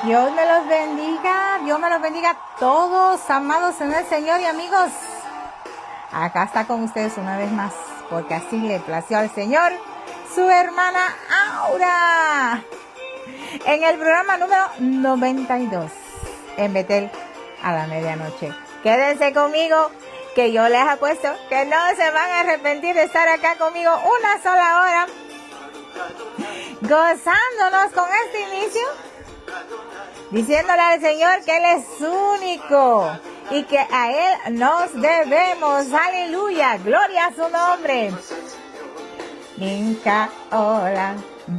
Dios me los bendiga a todos, amados en el Señor y amigos. Acá está con ustedes una vez más, porque así le plació al Señor, su hermana Aura, en el programa número 92, en Betel a la medianoche. Quédense conmigo, que yo les apuesto que no se van a arrepentir de estar acá conmigo una sola hora, gozándonos con este inicio, diciéndole al Señor que Él es único y que a Él nos debemos. Aleluya, gloria a su nombre. Minka hola,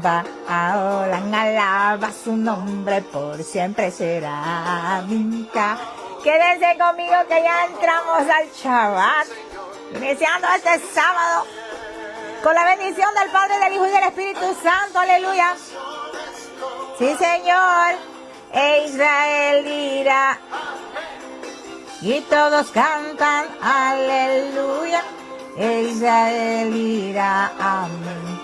va ahora, alaba su nombre, por siempre será. Minka, quédense conmigo que ya entramos al Shabbat, iniciando este sábado con la bendición del Padre, del Hijo y del Espíritu Santo. Aleluya. Sí, Señor. E Israel dirá, y todos cantan aleluya. E Israel dirá amén,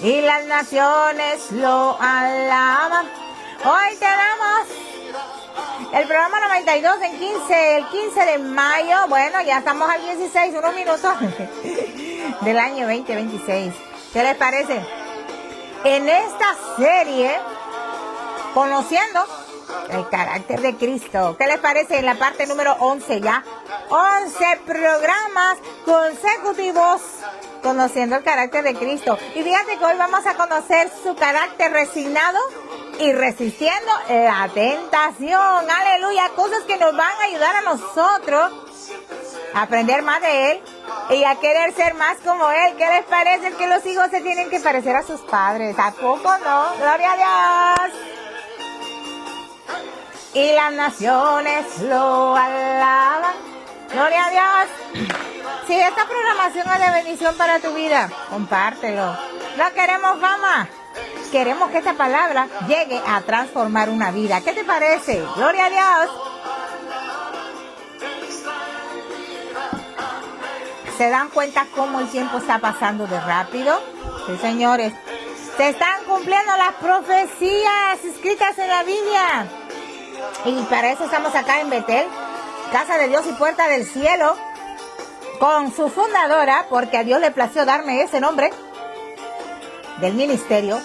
y las naciones lo alaban. Hoy tenemos el programa 92 el 15 de mayo. Bueno, ya estamos al 16, unos minutos del año 2026. ¿Qué les parece? En esta serie, conociendo el carácter de Cristo. ¿Qué les parece en la parte número 11 ya? 11 programas consecutivos conociendo el carácter de Cristo. Y fíjate que hoy vamos a conocer su carácter resignado y resistiendo la tentación. Aleluya, cosas que nos van a ayudar a nosotros a aprender más de Él y a querer ser más como Él. ¿Qué les parece? Que los hijos se tienen que parecer a sus padres. ¿A poco no? Gloria a Dios. Y las naciones lo alaban. Gloria a Dios. Si esta programación es de bendición para tu vida, compártelo. No queremos fama, queremos que esta palabra llegue a transformar una vida. ¿Qué te parece? Gloria a Dios. ¿Se dan cuenta cómo el tiempo está pasando de rápido? Sí, señores. Se están cumpliendo las profecías escritas en la Biblia. Y para eso estamos acá en Betel, casa de Dios y puerta del cielo, con su fundadora, porque a Dios le plació darme ese nombre del ministerio,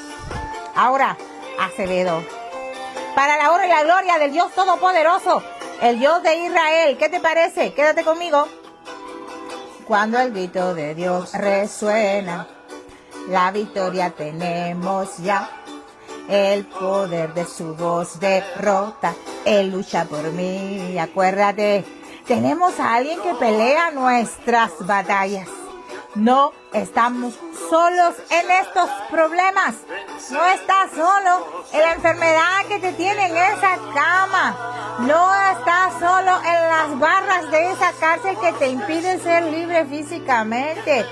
Aura Acevedo, para la honra y la gloria del Dios Todopoderoso, el Dios de Israel. ¿Qué te parece? Quédate conmigo. Cuando el grito de Dios resuena, la victoria tenemos ya. El poder de su voz derrota, Él lucha por mí. Acuérdate, tenemos a alguien que pelea nuestras batallas. No estamos solos en estos problemas. No estás solo en la enfermedad que te tiene en esa cama. No estás solo en las barras de esa cárcel que te impide ser libre físicamente.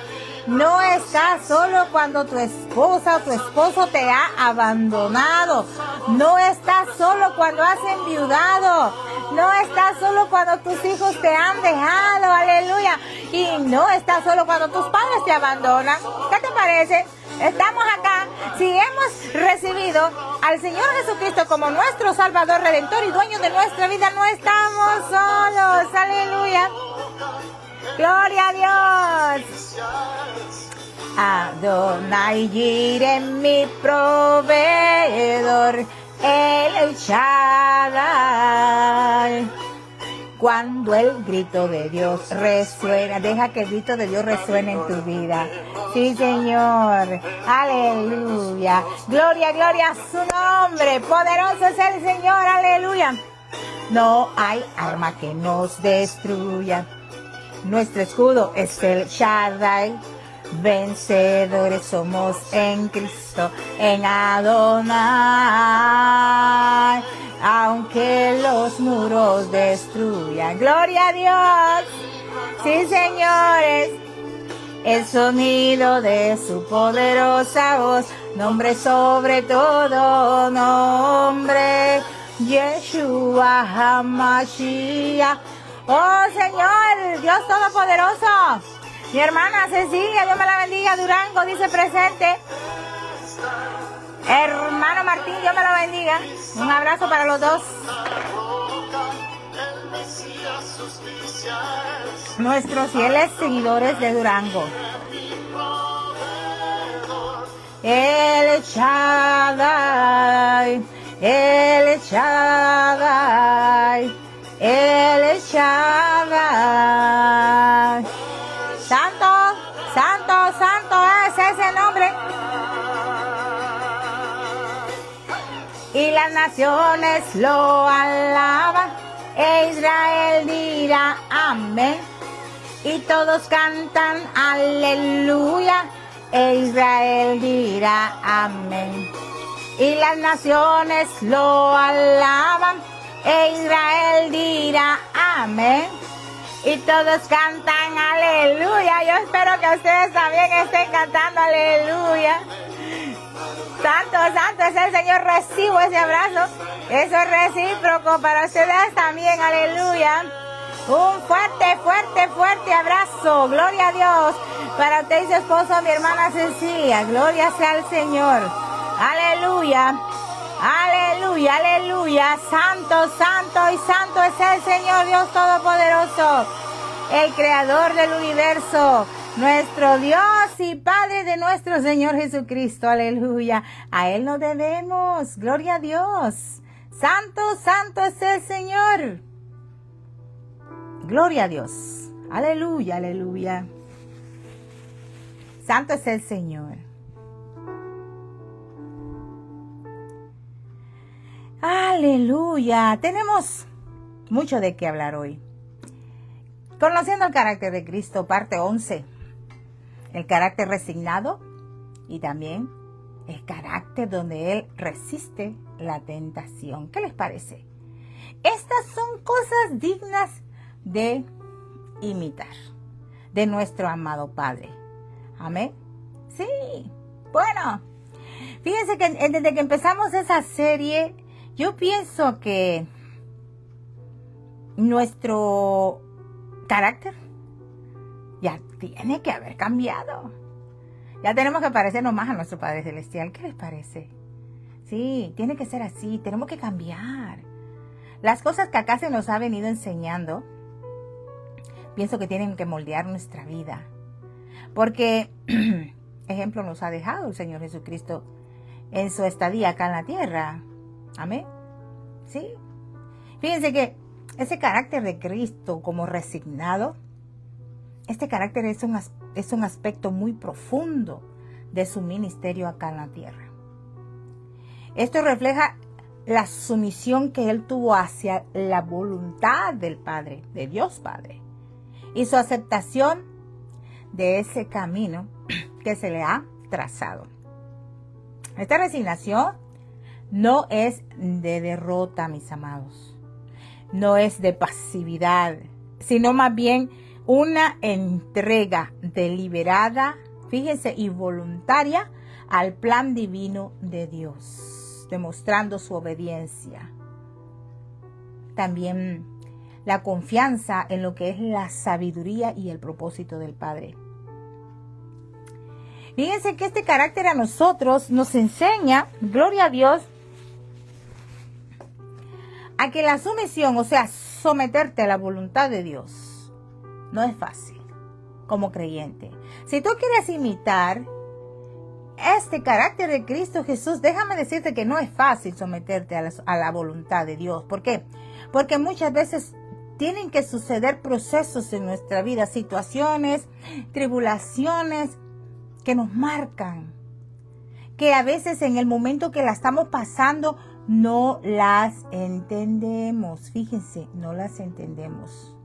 No estás solo cuando tu esposa o tu esposo te ha abandonado. No estás solo cuando has enviudado. No estás solo cuando tus hijos te han dejado. Aleluya. Y no estás solo cuando tus padres te abandonan. ¿Qué te parece? Estamos acá. Si hemos recibido al Señor Jesucristo como nuestro Salvador, Redentor y dueño de nuestra vida, no estamos solos. Aleluya. Gloria a Dios. Adonai Jireh, mi proveedor, el Shaddai. Cuando el grito de Dios resuena, deja que el grito de Dios resuene en tu vida. Sí, Señor. Aleluya. Gloria, gloria a su nombre. Poderoso es el Señor. Aleluya. No hay arma que nos destruya. Nuestro escudo es el Shaddai. Vencedores somos en Cristo, en Adonai. Aunque los muros destruyan. Gloria a Dios. Sí, señores. El sonido de su poderosa voz. Nombre sobre todo nombre. Yeshua HaMashiach. Oh, Señor, Dios Todopoderoso. Mi hermana Cecilia, Dios me la bendiga, Durango, dice presente. Hermano Martín, Dios me lo bendiga. Un abrazo para los dos. Nuestros fieles seguidores de Durango. El Shaddai, el Shaddai, el Shaddai. Santo, santo, santo es ese nombre. Y las naciones lo alaban, e Israel dirá amén. Y todos cantan aleluya, e Israel dirá amén. Y las naciones lo alaban, e Israel dirá amén. Y todos cantan aleluya. Yo espero que ustedes también estén cantando aleluya. Santo, santo es el Señor. Recibo ese abrazo. Eso es recíproco para ustedes también. Aleluya. Un fuerte, fuerte, fuerte abrazo. Gloria a Dios. Para usted y su esposo, mi hermana Cecilia. Gloria sea al Señor. Aleluya. Aleluya, aleluya. Santo, santo y santo es el Señor Dios Todopoderoso, el Creador del universo, nuestro Dios y Padre de nuestro Señor Jesucristo. Aleluya. A Él nos debemos. Gloria a Dios. Santo, santo es el Señor. Gloria a Dios. Aleluya, aleluya. Santo es el Señor. Aleluya. Tenemos mucho de qué hablar hoy. Conociendo el carácter de Cristo, parte 11. El carácter resignado y también el carácter donde Él resiste la tentación. ¿Qué les parece? Estas son cosas dignas de imitar de nuestro amado Padre. Amén. Sí. Bueno, fíjense que desde que empezamos esa serie, yo pienso que nuestro carácter ya tiene que haber cambiado. Ya tenemos que parecernos más a nuestro Padre Celestial. ¿Qué les parece? Sí, tiene que ser así. Tenemos que cambiar. Las cosas que acá se nos ha venido enseñando, pienso que tienen que moldear nuestra vida. Porque ejemplo nos ha dejado el Señor Jesucristo en su estadía acá en la tierra. Amén. Sí. Fíjense que ese carácter de Cristo como resignado, este carácter es un aspecto muy profundo de su ministerio acá en la tierra. Esto refleja la sumisión que Él tuvo hacia la voluntad del Padre, de Dios Padre, y su aceptación de ese camino que se le ha trazado. Esta resignación no es de derrota, mis amados. No es de pasividad, sino más bien una entrega deliberada, fíjense, y voluntaria al plan divino de Dios, demostrando su obediencia. También la confianza en lo que es la sabiduría y el propósito del Padre. Fíjense que este carácter a nosotros nos enseña, gloria a Dios, a que la sumisión, o sea, someterte a la voluntad de Dios, no es fácil como creyente. Si tú quieres imitar este carácter de Cristo Jesús, déjame decirte que no es fácil someterte a la voluntad de Dios. ¿Por qué? Porque muchas veces tienen que suceder procesos en nuestra vida, situaciones, tribulaciones que nos marcan, que a veces en el momento que la estamos pasando no las entendemos. Fíjense, no las entendemos.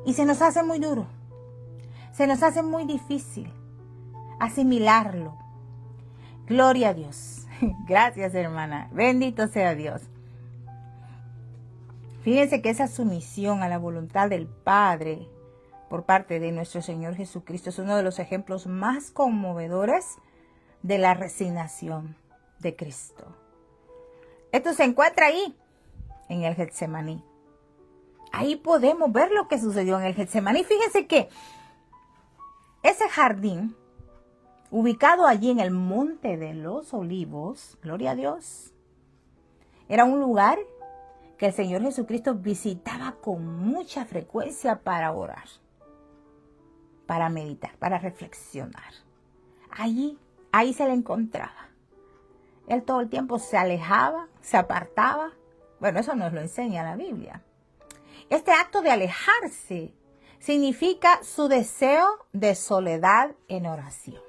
Y se nos hace muy duro, se nos hace muy difícil asimilarlo. Gloria a Dios. Gracias, hermana. Bendito sea Dios. Fíjense que esa sumisión a la voluntad del Padre por parte de nuestro Señor Jesucristo es uno de los ejemplos más conmovedores de la resignación de Cristo. Esto se encuentra ahí, en el Getsemaní. Ahí podemos ver lo que sucedió en el Getsemaní. Fíjense que ese jardín ubicado allí en el Monte de los Olivos, gloria a Dios, era un lugar que el Señor Jesucristo visitaba con mucha frecuencia para orar, para meditar, para reflexionar. Ahí se le encontraba. Él todo el tiempo se alejaba, se apartaba. Bueno, eso nos lo enseña la Biblia. Este acto de alejarse significa su deseo de soledad en oración.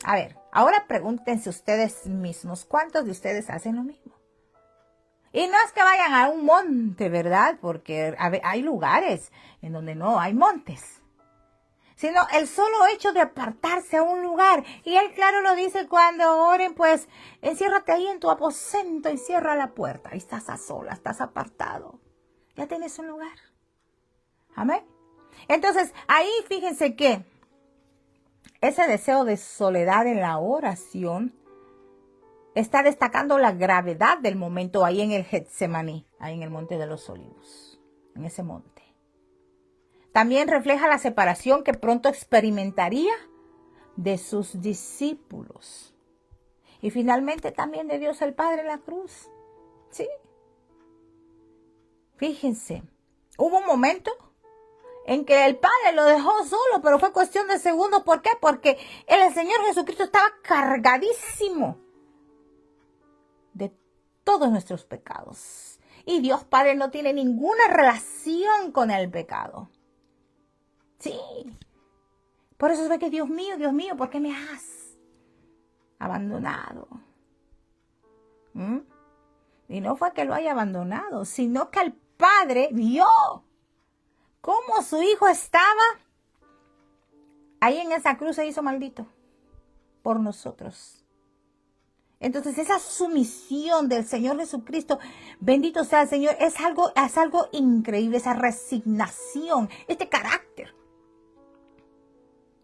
A ver, ahora pregúntense ustedes mismos, ¿cuántos de ustedes hacen lo mismo? Y no es que vayan a un monte, ¿verdad? Porque hay lugares en donde no hay montes. Sino el solo hecho de apartarse a un lugar. Y él claro lo dice, cuando oren, pues enciérrate ahí en tu aposento y cierra la puerta. Ahí estás a solas, estás apartado. Ya tienes un lugar. Amén. Entonces, ahí fíjense que ese deseo de soledad en la oración está destacando la gravedad del momento ahí en el Getsemaní, ahí en el Monte de los Olivos, en ese monte. También refleja la separación que pronto experimentaría de sus discípulos. Y finalmente también de Dios el Padre en la cruz. Sí. Fíjense, hubo un momento en que el Padre lo dejó solo, pero fue cuestión de segundos. ¿Por qué? Porque el Señor Jesucristo estaba cargadísimo de todos nuestros pecados. Y Dios Padre no tiene ninguna relación con el pecado. Sí. Por eso es que Dios mío, ¿por qué me has abandonado? Y no fue que lo haya abandonado, sino que el Padre vio cómo su Hijo estaba ahí en esa cruz, se hizo maldito por nosotros. Entonces esa sumisión del Señor Jesucristo, bendito sea el Señor, es algo increíble, esa resignación, este carácter.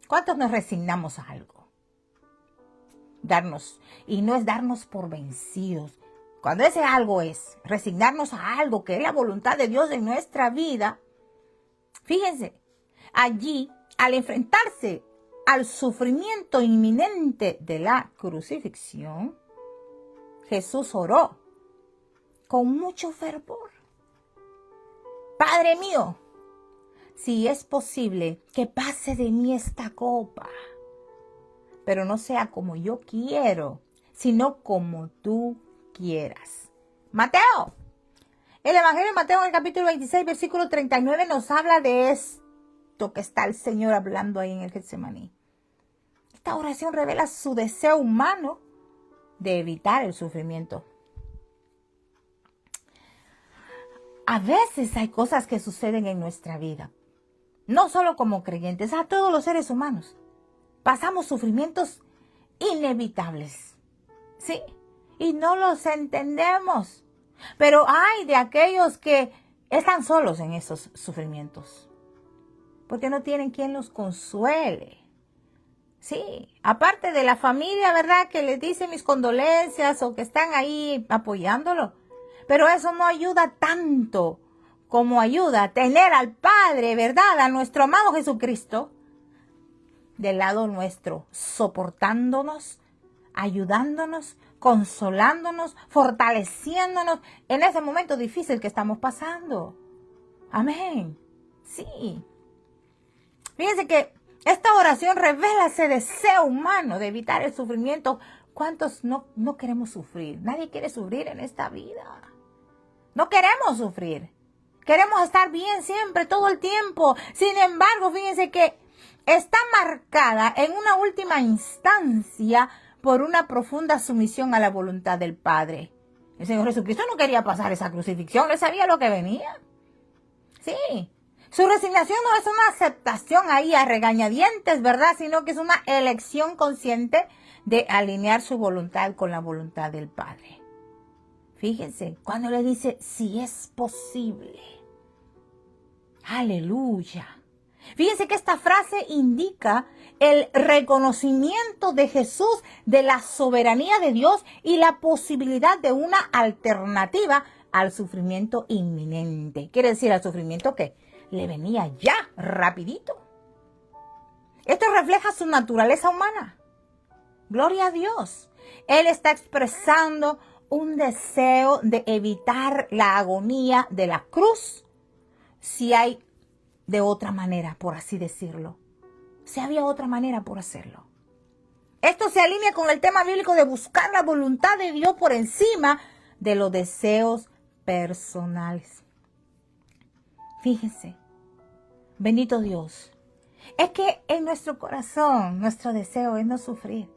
¿Cuántos nos resignamos a algo? Y no es darnos por vencidos. Cuando ese algo es resignarnos a algo que es la voluntad de Dios en nuestra vida, fíjense, allí, al enfrentarse al sufrimiento inminente de la crucifixión, Jesús oró con mucho fervor. Padre mío, si es posible, que pase de mí esta copa, pero no sea como yo quiero, sino como tú quieras. Mateo. El Evangelio de Mateo en el capítulo 26, versículo 39 nos habla de esto que está el Señor hablando ahí en el Getsemaní. Esta oración revela su deseo humano de evitar el sufrimiento. A veces hay cosas que suceden en nuestra vida, no solo como creyentes, a todos los seres humanos. Pasamos sufrimientos inevitables, ¿sí? Y no los entendemos. Pero hay de aquellos que están solos en esos sufrimientos, porque no tienen quien los consuele. Sí, aparte de la familia, ¿verdad? Que les dice mis condolencias o que están ahí apoyándolo. Pero eso no ayuda tanto como ayuda a tener al Padre, ¿verdad? A nuestro amado Jesucristo del lado nuestro, soportándonos, ayudándonos, consolándonos, fortaleciéndonos en ese momento difícil que estamos pasando. Amén. Sí. Fíjense que esta oración revela ese deseo humano de evitar el sufrimiento. ¿Cuántos no queremos sufrir? Nadie quiere sufrir en esta vida. No queremos sufrir. Queremos estar bien siempre, todo el tiempo. Sin embargo, fíjense que está marcada en una última instancia por una profunda sumisión a la voluntad del Padre. El Señor Jesucristo no quería pasar esa crucifixión, él sabía lo que venía. Sí, su resignación no es una aceptación ahí a regañadientes, ¿verdad? Sino que es una elección consciente de alinear su voluntad con la voluntad del Padre. Fíjense, cuando le dice, si es posible. Aleluya. Fíjense que esta frase indica el reconocimiento de Jesús de la soberanía de Dios y la posibilidad de una alternativa al sufrimiento inminente. Quiere decir al sufrimiento que le venía ya, rapidito. Esto refleja su naturaleza humana. Gloria a Dios. Él está expresando un deseo de evitar la agonía de la cruz, si hay de otra manera, por así decirlo. Si había otra manera por hacerlo. Esto se alinea con el tema bíblico de buscar la voluntad de Dios por encima de los deseos personales. Fíjense, bendito Dios. Es que en nuestro corazón, nuestro deseo es no sufrir.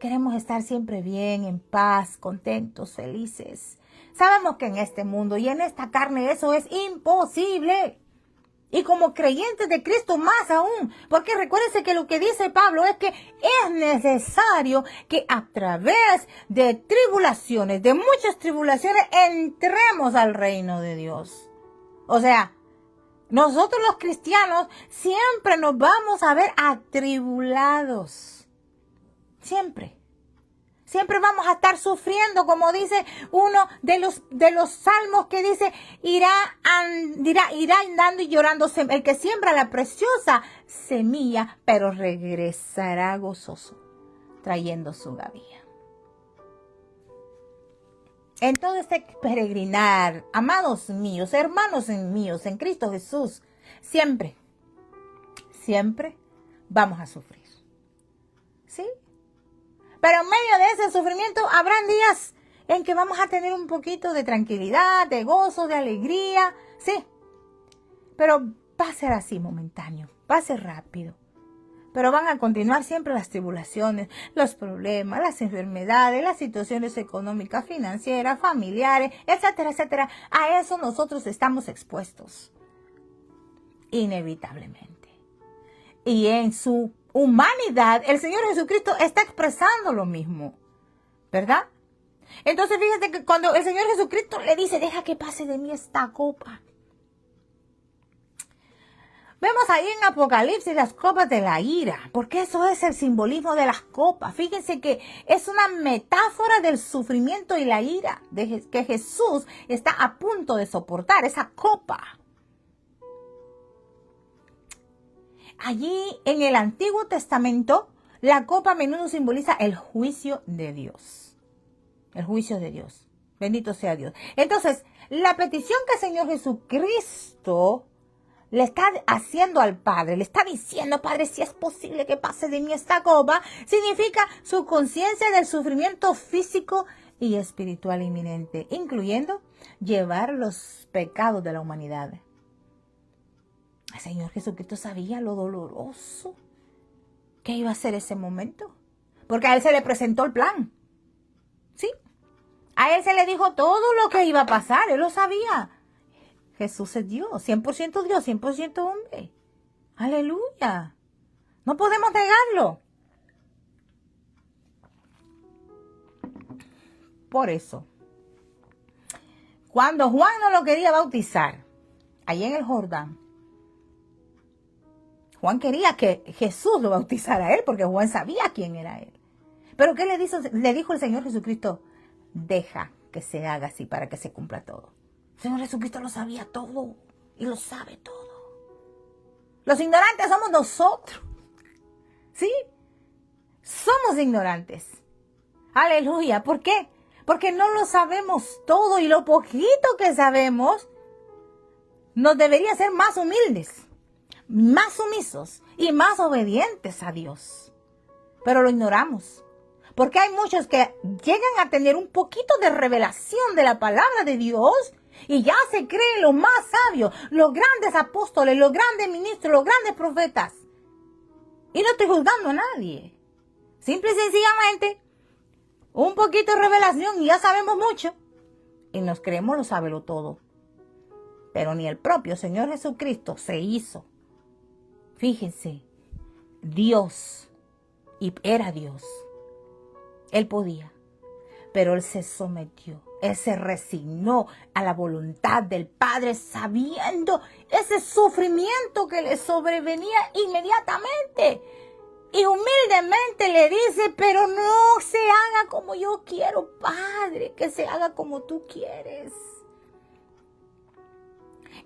Queremos estar siempre bien, en paz, contentos, felices. Sabemos que en este mundo y en esta carne eso es imposible. Y como creyentes de Cristo más aún. Porque recuérdense que lo que dice Pablo es que es necesario que a través de tribulaciones, de muchas tribulaciones, entremos al reino de Dios. O sea, nosotros los cristianos siempre nos vamos a ver atribulados. Siempre. Siempre vamos a estar sufriendo, como dice uno de los salmos que dice, irá andando y llorando el que siembra la preciosa semilla, pero regresará gozoso, trayendo su gavilla. En todo este peregrinar, amados míos, hermanos míos, en Cristo Jesús, siempre vamos a sufrir. ¿Sí? Pero en medio de ese sufrimiento habrán días en que vamos a tener un poquito de tranquilidad, de gozo, de alegría, sí. Pero va a ser así momentáneo, va a ser rápido. Pero van a continuar siempre las tribulaciones, los problemas, las enfermedades, las situaciones económicas, financieras, familiares, etcétera, etcétera. A eso nosotros estamos expuestos, inevitablemente. Y en su humanidad, el Señor Jesucristo está expresando lo mismo, ¿verdad? Entonces fíjate que cuando el Señor Jesucristo le dice, deja que pase de mí esta copa. Vemos ahí en Apocalipsis las copas de la ira, porque eso es el simbolismo de las copas. Fíjense que es una metáfora del sufrimiento y la ira que Jesús está a punto de soportar, esa copa. Allí en el Antiguo Testamento, la copa a menudo simboliza el juicio de Dios. El juicio de Dios. Bendito sea Dios. Entonces, la petición que el Señor Jesucristo le está haciendo al Padre, le está diciendo, Padre, si es posible que pase de mí esta copa, significa su conciencia del sufrimiento físico y espiritual inminente, incluyendo llevar los pecados de la humanidad. El Señor Jesucristo sabía lo doloroso que iba a ser ese momento. Porque a Él se le presentó el plan. ¿Sí? A Él se le dijo todo lo que iba a pasar. Él lo sabía. Jesús es Dios. 100% Dios, 100% hombre. Aleluya. No podemos negarlo. Por eso, cuando Juan no lo quería bautizar, allí en el Jordán, Juan quería que Jesús lo bautizara a él, porque Juan sabía quién era él. Pero ¿qué le dijo el Señor Jesucristo? Deja que se haga así para que se cumpla todo. El Señor Jesucristo lo sabía todo y lo sabe todo. Los ignorantes somos nosotros. ¿Sí? Somos ignorantes. Aleluya. ¿Por qué? Porque no lo sabemos todo y lo poquito que sabemos nos debería ser más humildes, más sumisos y más obedientes a Dios. Pero lo ignoramos. Porque hay muchos que llegan a tener un poquito de revelación de la palabra de Dios y ya se creen los más sabios, los grandes apóstoles, los grandes ministros, los grandes profetas. Y no estoy juzgando a nadie. Simple y sencillamente, un poquito de revelación y ya sabemos mucho. Y nos creemos lo sábelo todo. Pero ni el propio Señor Jesucristo se hizo. Fíjense, Dios, y era Dios. Él podía, pero Él se sometió. Él se resignó a la voluntad del Padre, sabiendo ese sufrimiento que le sobrevenía inmediatamente. Y humildemente le dice, pero no se haga como yo quiero, Padre, que se haga como tú quieres.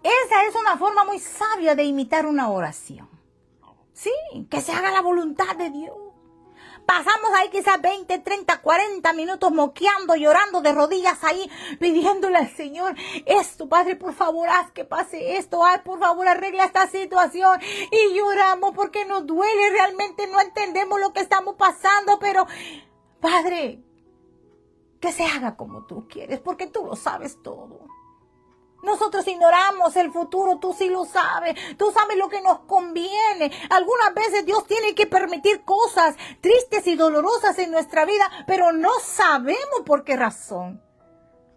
Esa es una forma muy sabia de imitar una oración. Sí, que se haga la voluntad de Dios. Pasamos ahí quizás 20, 30, 40 minutos moqueando, llorando de rodillas ahí, pidiéndole al Señor esto, Padre, por favor, haz que pase esto, haz, por favor, arregla esta situación. Y lloramos porque nos duele, realmente no entendemos lo que estamos pasando, pero, Padre, que se haga como tú quieres, porque tú lo sabes todo. Nosotros ignoramos el futuro, tú sí lo sabes, tú sabes lo que nos conviene. Algunas veces Dios tiene que permitir cosas tristes y dolorosas en nuestra vida, pero no sabemos por qué razón.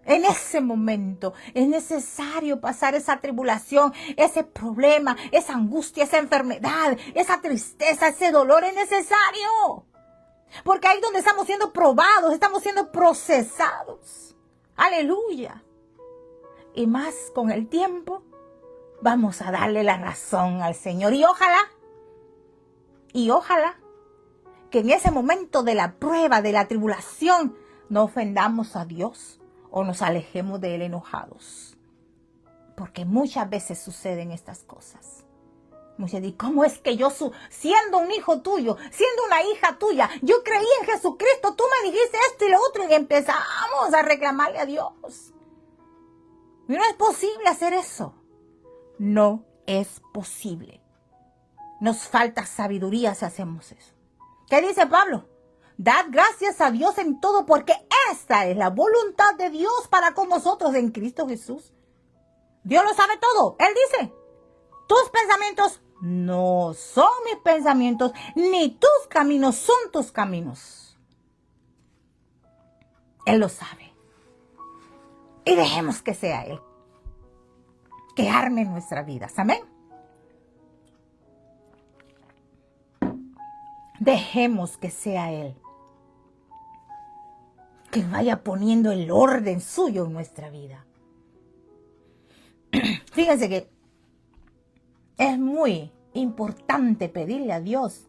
En ese momento es necesario pasar esa tribulación, ese problema, esa angustia, esa enfermedad, esa tristeza, ese dolor, es necesario. Porque ahí es donde estamos siendo probados, estamos siendo procesados. Aleluya. Y más con el tiempo, vamos a darle la razón al Señor. Y ojalá, que en ese momento de la prueba, de la tribulación, no ofendamos a Dios o nos alejemos de Él enojados. Porque muchas veces suceden estas cosas. Muchos dicen, ¿cómo es que yo, siendo un hijo tuyo, siendo una hija tuya, yo creí en Jesucristo, tú me dijiste esto y lo otro, y empezamos a reclamarle a Dios? Y no es posible hacer eso. No es posible. Nos falta sabiduría si hacemos eso. ¿Qué dice Pablo? Dad gracias a Dios en todo, porque esta es la voluntad de Dios para con nosotros en Cristo Jesús. Dios lo sabe todo. Él dice, tus pensamientos no son mis pensamientos, ni tus caminos son tus caminos. Él lo sabe. Y dejemos que sea Él, que arme nuestras vidas. Amén. Dejemos que sea Él, que vaya poniendo el orden suyo en nuestra vida. Fíjense que es muy importante pedirle a Dios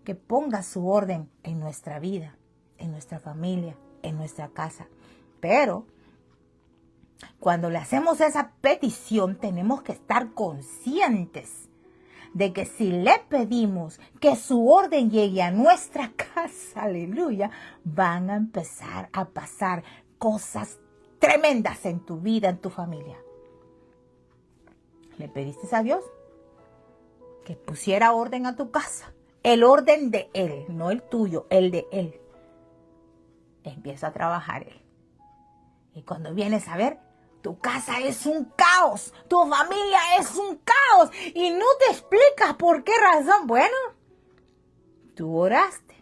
que ponga su orden en nuestra vida, en nuestra familia, en nuestra casa. Pero cuando le hacemos esa petición, tenemos que estar conscientes de que si le pedimos que su orden llegue a nuestra casa, aleluya, van a empezar a pasar cosas tremendas en tu vida, en tu familia. ¿Le pediste a Dios que pusiera orden a tu casa? El orden de Él, no el tuyo, el de Él. Empieza a trabajar Él. Y cuando vienes a ver, tu casa es un caos, tu familia es un caos y no te explicas por qué razón. Bueno, tú oraste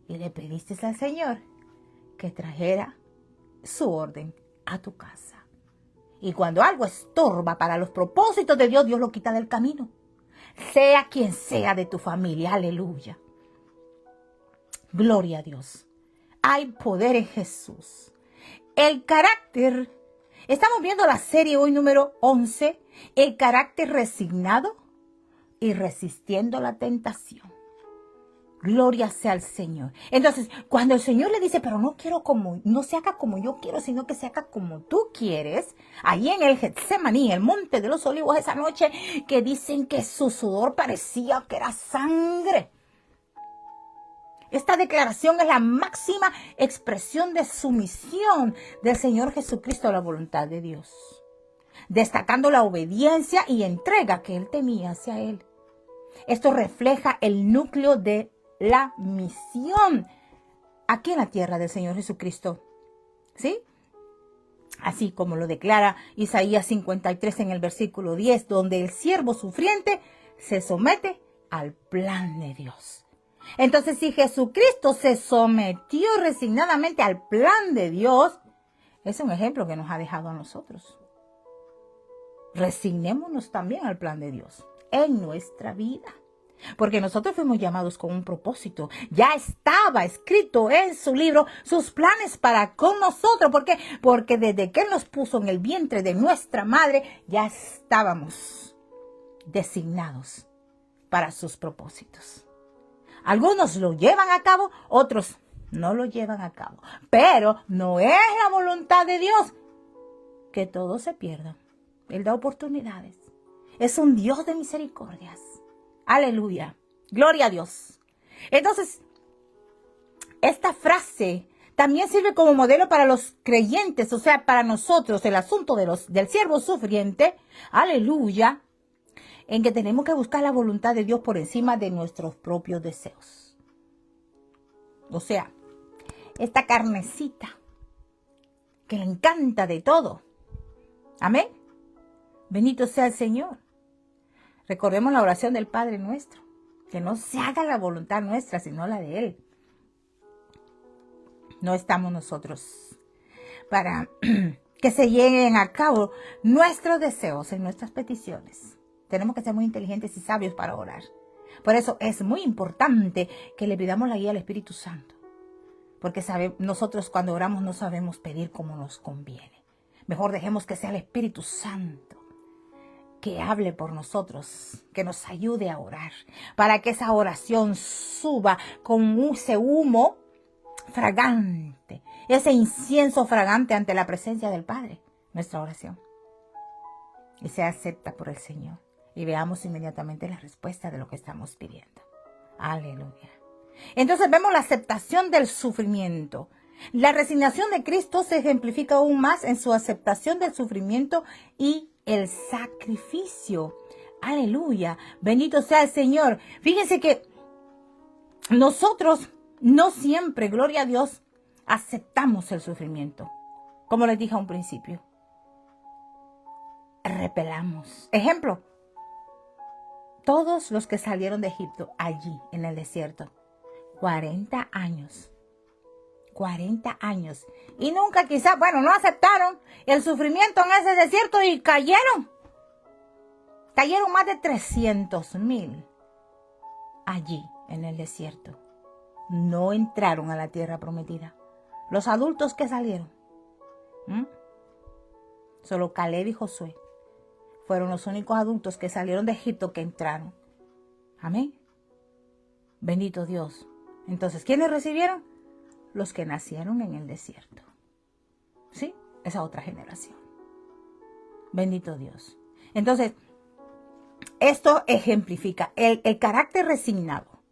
y le pediste al Señor que trajera su orden a tu casa. Y cuando algo estorba para los propósitos de Dios, Dios lo quita del camino. Sea quien sea de tu familia, aleluya. Gloria a Dios. Hay poder en Jesús. El carácter. Estamos viendo la serie hoy número 11, el carácter resignado y resistiendo la tentación. Gloria sea al Señor. Entonces, cuando el Señor le dice, pero no se haga como yo quiero, sino que se haga como tú quieres, ahí en el Getsemaní, el monte de los olivos, esa noche que dicen que su sudor parecía que era sangre. Esta declaración es la máxima expresión de sumisión del Señor Jesucristo a la voluntad de Dios, destacando la obediencia y entrega que Él tenía hacia Él. Esto refleja el núcleo de la misión aquí en la tierra del Señor Jesucristo, ¿sí? Así como lo declara Isaías 53 en el versículo 10, donde el siervo sufriente se somete al plan de Dios. Entonces, si Jesucristo se sometió resignadamente al plan de Dios, es un ejemplo que nos ha dejado a nosotros. Resignémonos también al plan de Dios en nuestra vida, porque nosotros fuimos llamados con un propósito. Ya estaba escrito en su libro sus planes para con nosotros. ¿Por qué? Porque desde que Él nos puso en el vientre de nuestra madre, ya estábamos designados para sus propósitos. Algunos lo llevan a cabo, otros no lo llevan a cabo. Pero no es la voluntad de Dios que todos se pierdan. Él da oportunidades. Es un Dios de misericordias. Aleluya. Gloria a Dios. Entonces, esta frase también sirve como modelo para los creyentes, o sea, para nosotros, el asunto del siervo sufriente, aleluya, en que tenemos que buscar la voluntad de Dios por encima de nuestros propios deseos. O sea, esta carnecita que le encanta de todo. Amén. Bendito sea el Señor. Recordemos la oración del Padre nuestro, que no se haga la voluntad nuestra, sino la de Él. No estamos nosotros para que se lleguen a cabo nuestros deseos en nuestras peticiones. Tenemos que ser muy inteligentes y sabios para orar. Por eso es muy importante que le pidamos la guía al Espíritu Santo. Porque nosotros cuando oramos no sabemos pedir como nos conviene. Mejor dejemos que sea el Espíritu Santo que hable por nosotros, que nos ayude a orar, para que esa oración suba con ese humo fragante, ese incienso fragante ante la presencia del Padre, nuestra oración, y sea acepta por el Señor, y veamos inmediatamente la respuesta de lo que estamos pidiendo. Aleluya. Entonces vemos la aceptación del sufrimiento. La resignación de Cristo se ejemplifica aún más en su aceptación del sufrimiento y el sacrificio. Aleluya. Bendito sea el Señor. Fíjense que nosotros no siempre, gloria a Dios, aceptamos el sufrimiento. Como les dije a un principio. Repelamos. Ejemplo. Todos los que salieron de Egipto allí en el desierto. 40 años. 40 años. Y nunca quizás, no aceptaron el sufrimiento en ese desierto y cayeron. Cayeron más de 300,000 allí en el desierto. No entraron a la tierra prometida. Los adultos que salieron. Solo Caleb y Josué fueron los únicos adultos que salieron de Egipto que entraron. Amén. Bendito Dios. Entonces, ¿quiénes recibieron? Los que nacieron en el desierto. ¿Sí? Esa otra generación. Bendito Dios. Entonces, esto ejemplifica el carácter resignado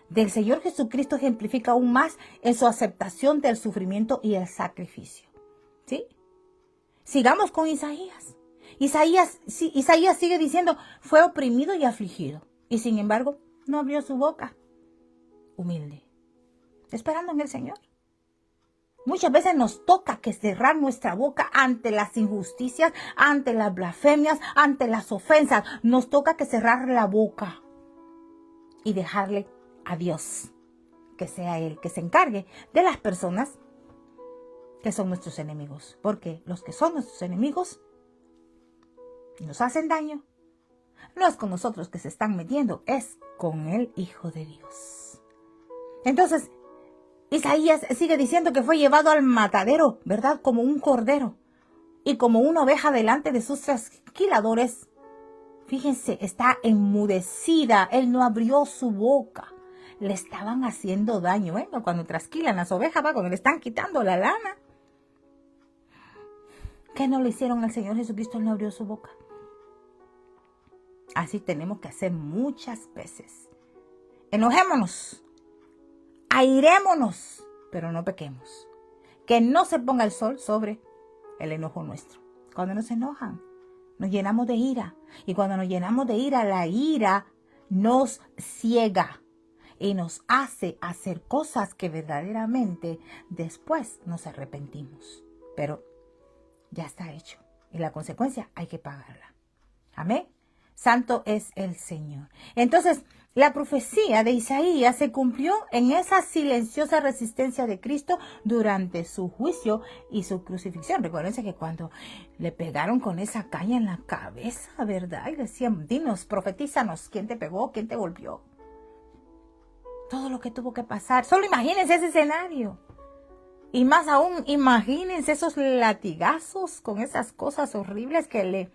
del Señor Jesucristo, ejemplifica aún más en su aceptación del sufrimiento y el sacrificio. ¿Sí? Sigamos con Isaías. Isaías sigue diciendo, fue oprimido y afligido. Y sin embargo, no abrió su boca. Humilde. Esperando en el Señor. Muchas veces nos toca que cerrar nuestra boca ante las injusticias, ante las blasfemias, ante las ofensas. Nos toca que cerrar la boca y dejarle a Dios, que sea Él que se encargue de las personas que son nuestros enemigos. Porque los que son nuestros enemigos y nos hacen daño, no es con nosotros que se están metiendo, es con el Hijo de Dios. Entonces, Isaías sigue diciendo que fue llevado al matadero, ¿verdad? Como un cordero y como una oveja delante de sus trasquiladores. Fíjense, está enmudecida, él no abrió su boca. Le estaban haciendo daño, cuando trasquilan las ovejas, cuando le están quitando la lana. ¿Qué no le hicieron al Señor Jesucristo? Él no abrió su boca. Así tenemos que hacer muchas veces. Enojémonos. Airémonos, pero no pequemos. Que no se ponga el sol sobre el enojo nuestro. Cuando nos enojan, nos llenamos de ira. Y cuando nos llenamos de ira, la ira nos ciega y nos hace hacer cosas que verdaderamente después nos arrepentimos. Pero ya está hecho. Y la consecuencia hay que pagarla. Amén. Santo es el Señor. Entonces, la profecía de Isaías se cumplió en esa silenciosa resistencia de Cristo durante su juicio y su crucifixión. Recuérdense que cuando le pegaron con esa caña en la cabeza, ¿verdad? Y decían, dinos, profetízanos, ¿quién te pegó? ¿Quién te golpeó? Todo lo que tuvo que pasar. Solo imagínense ese escenario. Y más aún, imagínense esos latigazos con esas cosas horribles que le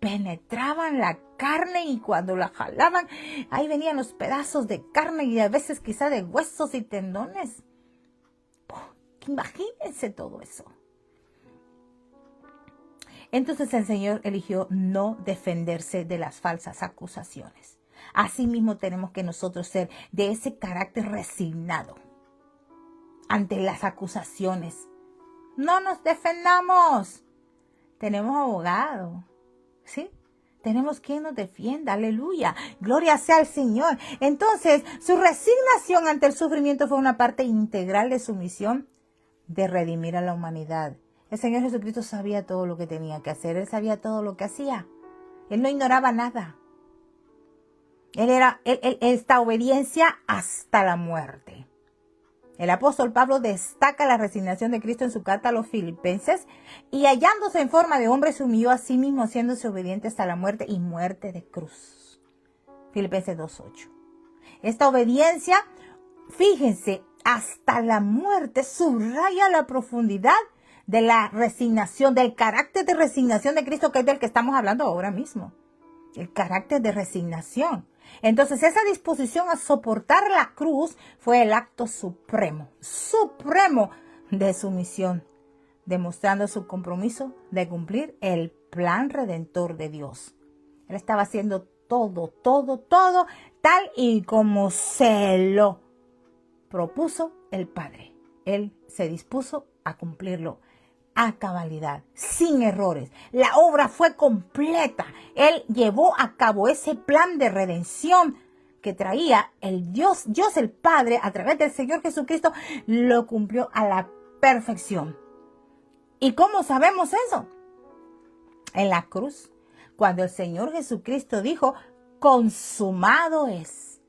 penetraban la carne y cuando la jalaban, ahí venían los pedazos de carne y a veces quizá de huesos y tendones. Imagínense todo eso. Entonces el Señor eligió no defenderse de las falsas acusaciones. Asimismo tenemos que nosotros ser de ese carácter resignado. ante las acusaciones. No nos defendamos. Tenemos abogado, ¿sí? Tenemos quien nos defienda, aleluya, gloria sea al Señor. Entonces, su resignación ante el sufrimiento fue una parte integral de su misión de redimir a la humanidad. El Señor Jesucristo sabía todo lo que tenía que hacer, Él sabía todo lo que hacía. Él no ignoraba nada. Esta obediencia hasta la muerte. El apóstol Pablo destaca la resignación de Cristo en su carta a los Filipenses y hallándose en forma de hombre se humilló a sí mismo haciéndose obediente hasta la muerte y muerte de cruz. Filipenses 2:8. Esta obediencia, fíjense, hasta la muerte subraya la profundidad de la resignación, del carácter de resignación de Cristo, que es del que estamos hablando ahora mismo. El carácter de resignación. Entonces, esa disposición a soportar la cruz fue el acto supremo de su misión, demostrando su compromiso de cumplir el plan redentor de Dios. Él estaba haciendo todo, tal y como se lo propuso el Padre. Él se dispuso a cumplirlo a cabalidad, sin errores. La obra fue completa. Él llevó a cabo ese plan de redención que traía el Dios el Padre a través del Señor Jesucristo, lo cumplió a la perfección. ¿Y cómo sabemos eso? En la cruz, cuando el Señor Jesucristo dijo, consumado es.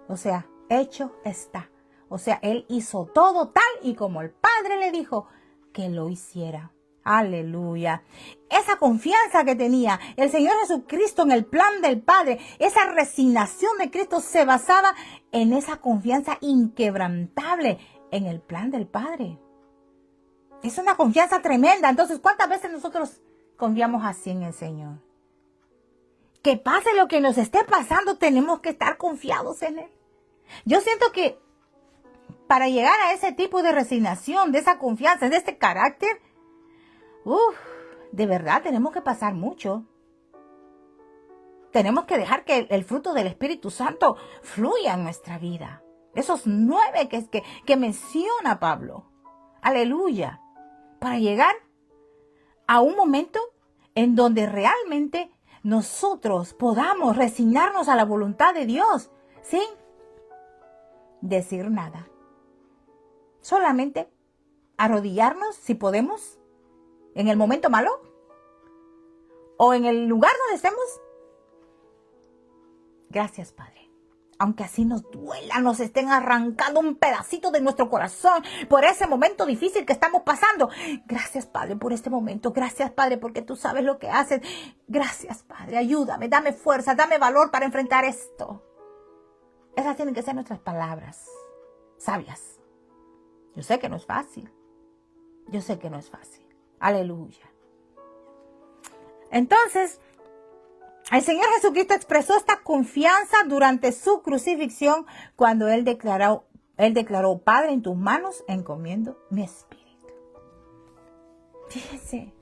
O sea, hecho está. O sea, Él hizo todo tal y como el Padre le dijo que lo hiciera. Aleluya. Esa confianza que tenía el Señor Jesucristo en el plan del Padre, esa resignación de Cristo se basaba en esa confianza inquebrantable en el plan del Padre. Es una confianza tremenda. Entonces, ¿cuántas veces nosotros confiamos así en el Señor? Que pase lo que nos esté pasando, tenemos que estar confiados en Él. Yo siento que para llegar a ese tipo de resignación, de esa confianza, de este carácter, de verdad tenemos que pasar mucho. Tenemos que dejar que el fruto del Espíritu Santo fluya en nuestra vida. Esos 9 que menciona Pablo. Aleluya. Para llegar a un momento en donde realmente nosotros podamos resignarnos a la voluntad de Dios sin decir nada. Solamente arrodillarnos, si podemos, en el momento malo o en el lugar donde estemos. Gracias, Padre. Aunque así nos duela, nos estén arrancando un pedacito de nuestro corazón por ese momento difícil que estamos pasando. Gracias, Padre, por este momento. Gracias, Padre, porque tú sabes lo que haces. Gracias, Padre. Ayúdame, dame fuerza, dame valor para enfrentar esto. Esas tienen que ser nuestras palabras sabias. Yo sé que no es fácil. Yo sé que no es fácil. Aleluya. Entonces, el Señor Jesucristo expresó esta confianza durante su crucifixión cuando Él declaró, Padre, en tus manos encomiendo mi espíritu. Fíjense,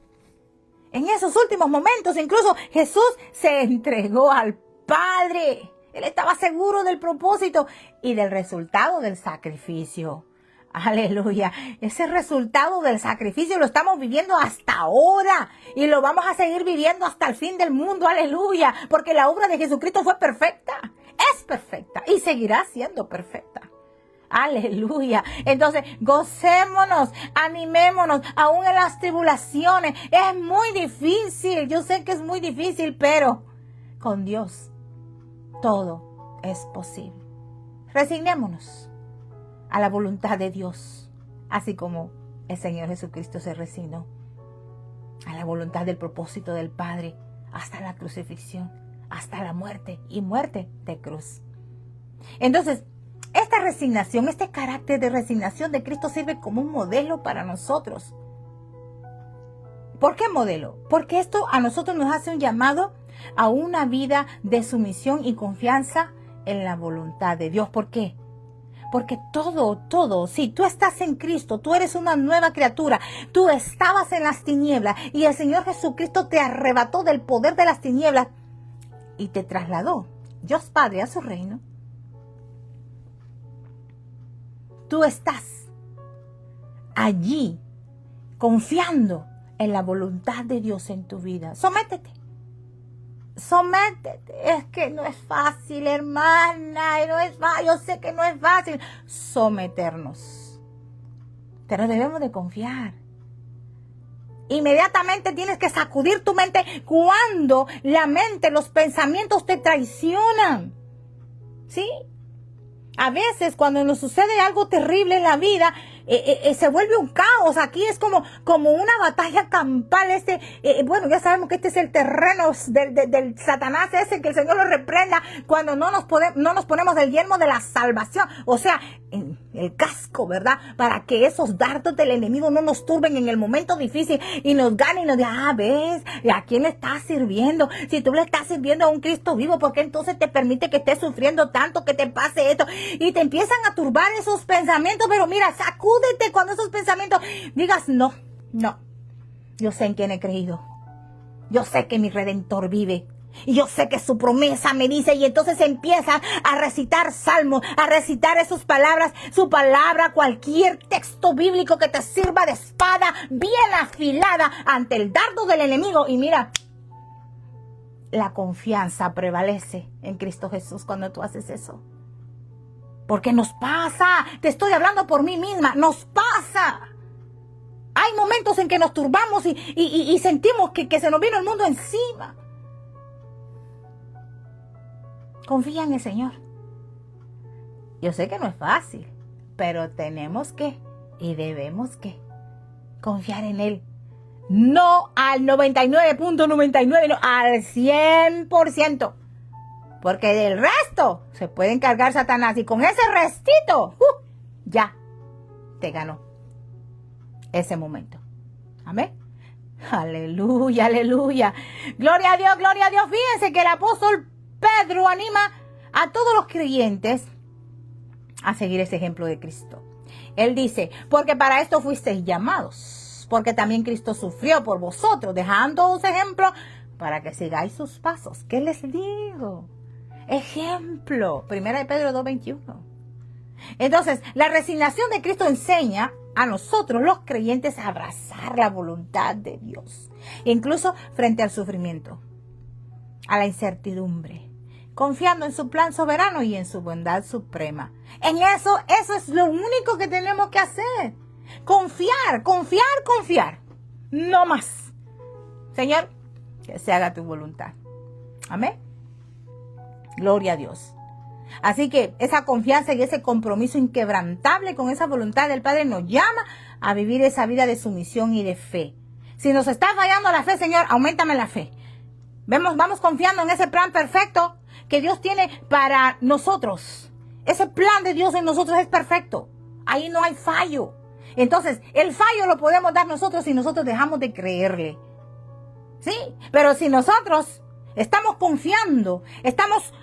en esos últimos momentos incluso Jesús se entregó al Padre. Él estaba seguro del propósito y del resultado del sacrificio. Aleluya. Ese resultado del sacrificio lo estamos viviendo hasta ahora y lo vamos a seguir viviendo hasta el fin del mundo. Aleluya. Porque la obra de Jesucristo fue perfecta. Es perfecta y seguirá siendo perfecta. Aleluya. Entonces, gocémonos, animémonos, aún en las tribulaciones. Es muy difícil. Yo sé que es muy difícil, pero con Dios todo es posible. Resignémonos a la voluntad de Dios, así como el Señor Jesucristo se resignó a la voluntad del propósito del Padre hasta la crucifixión, hasta la muerte y muerte de cruz. Entonces, esta resignación, este carácter de resignación de Cristo sirve como un modelo para nosotros. ¿Por qué modelo? Porque esto a nosotros nos hace un llamado a una vida de sumisión y confianza en la voluntad de Dios. ¿Por qué? Porque todo, si tú estás en Cristo, tú eres una nueva criatura, tú estabas en las tinieblas y el Señor Jesucristo te arrebató del poder de las tinieblas y te trasladó, Dios Padre, a su reino. Tú estás allí, confiando en la voluntad de Dios en tu vida. Sométete. Sométete. Es que no es fácil, hermana. No es fácil. Yo sé que no es fácil someternos. Pero debemos de confiar. Inmediatamente tienes que sacudir tu mente cuando la mente, los pensamientos te traicionan. ¿Sí? A veces cuando nos sucede algo terrible en la vida, se vuelve un caos. Aquí es como una batalla campal. Bueno, ya sabemos que este es el terreno del Satanás, ese que el Señor lo reprenda cuando no nos ponemos el yelmo de la salvación. O sea, el casco, ¿verdad? Para que esos dardos del enemigo no nos turben en el momento difícil y nos ganen y nos digan, ¿ves? ¿A quién le estás sirviendo? Si tú le estás sirviendo a un Cristo vivo, ¿por qué entonces te permite que estés sufriendo tanto, que te pase esto? Y te empiezan a turbar esos pensamientos, pero mira, sacúdete cuando esos pensamientos digas, no, yo sé en quién he creído. Yo sé que mi Redentor vive. Y yo sé que su promesa me dice, y entonces empieza a recitar salmos, a recitar esas palabras, su palabra, cualquier texto bíblico que te sirva de espada bien afilada ante el dardo del enemigo. Y mira, la confianza prevalece en Cristo Jesús cuando tú haces eso. Porque nos pasa, te estoy hablando por mí misma, nos pasa. Hay momentos en que nos turbamos y sentimos que se nos vino el mundo encima. Confía en el Señor. Yo sé que no es fácil, pero tenemos que y debemos que confiar en Él. No al 99.99, no, al 100%. Porque del resto se puede encargar Satanás. Y con ese restito, ya te ganó ese momento. Amén. Aleluya, aleluya. Gloria a Dios, gloria a Dios. Fíjense que el apóstol Pedro anima a todos los creyentes a seguir ese ejemplo de Cristo. Él dice, porque para esto fuisteis llamados, porque también Cristo sufrió por vosotros, dejándoos ejemplo para que sigáis sus pasos. ¿Qué les digo? Ejemplo. Primera de Pedro 2:21. Entonces, la resignación de Cristo enseña a nosotros, los creyentes, a abrazar la voluntad de Dios, incluso frente al sufrimiento, a la incertidumbre, confiando en su plan soberano y en su bondad suprema. En eso es lo único que tenemos que hacer. Confiar, confiar, confiar. No más. Señor, que se haga tu voluntad. Amén. Gloria a Dios. Así que esa confianza y ese compromiso inquebrantable con esa voluntad del Padre nos llama a vivir esa vida de sumisión y de fe. Si nos está fallando la fe, Señor, auméntame la fe. Vamos confiando en ese plan perfecto que Dios tiene para nosotros. Ese plan de Dios en nosotros es perfecto. Ahí no hay fallo. Entonces, el fallo lo podemos dar nosotros si nosotros dejamos de creerle. ¿Sí? Pero si nosotros estamos confiando, estamos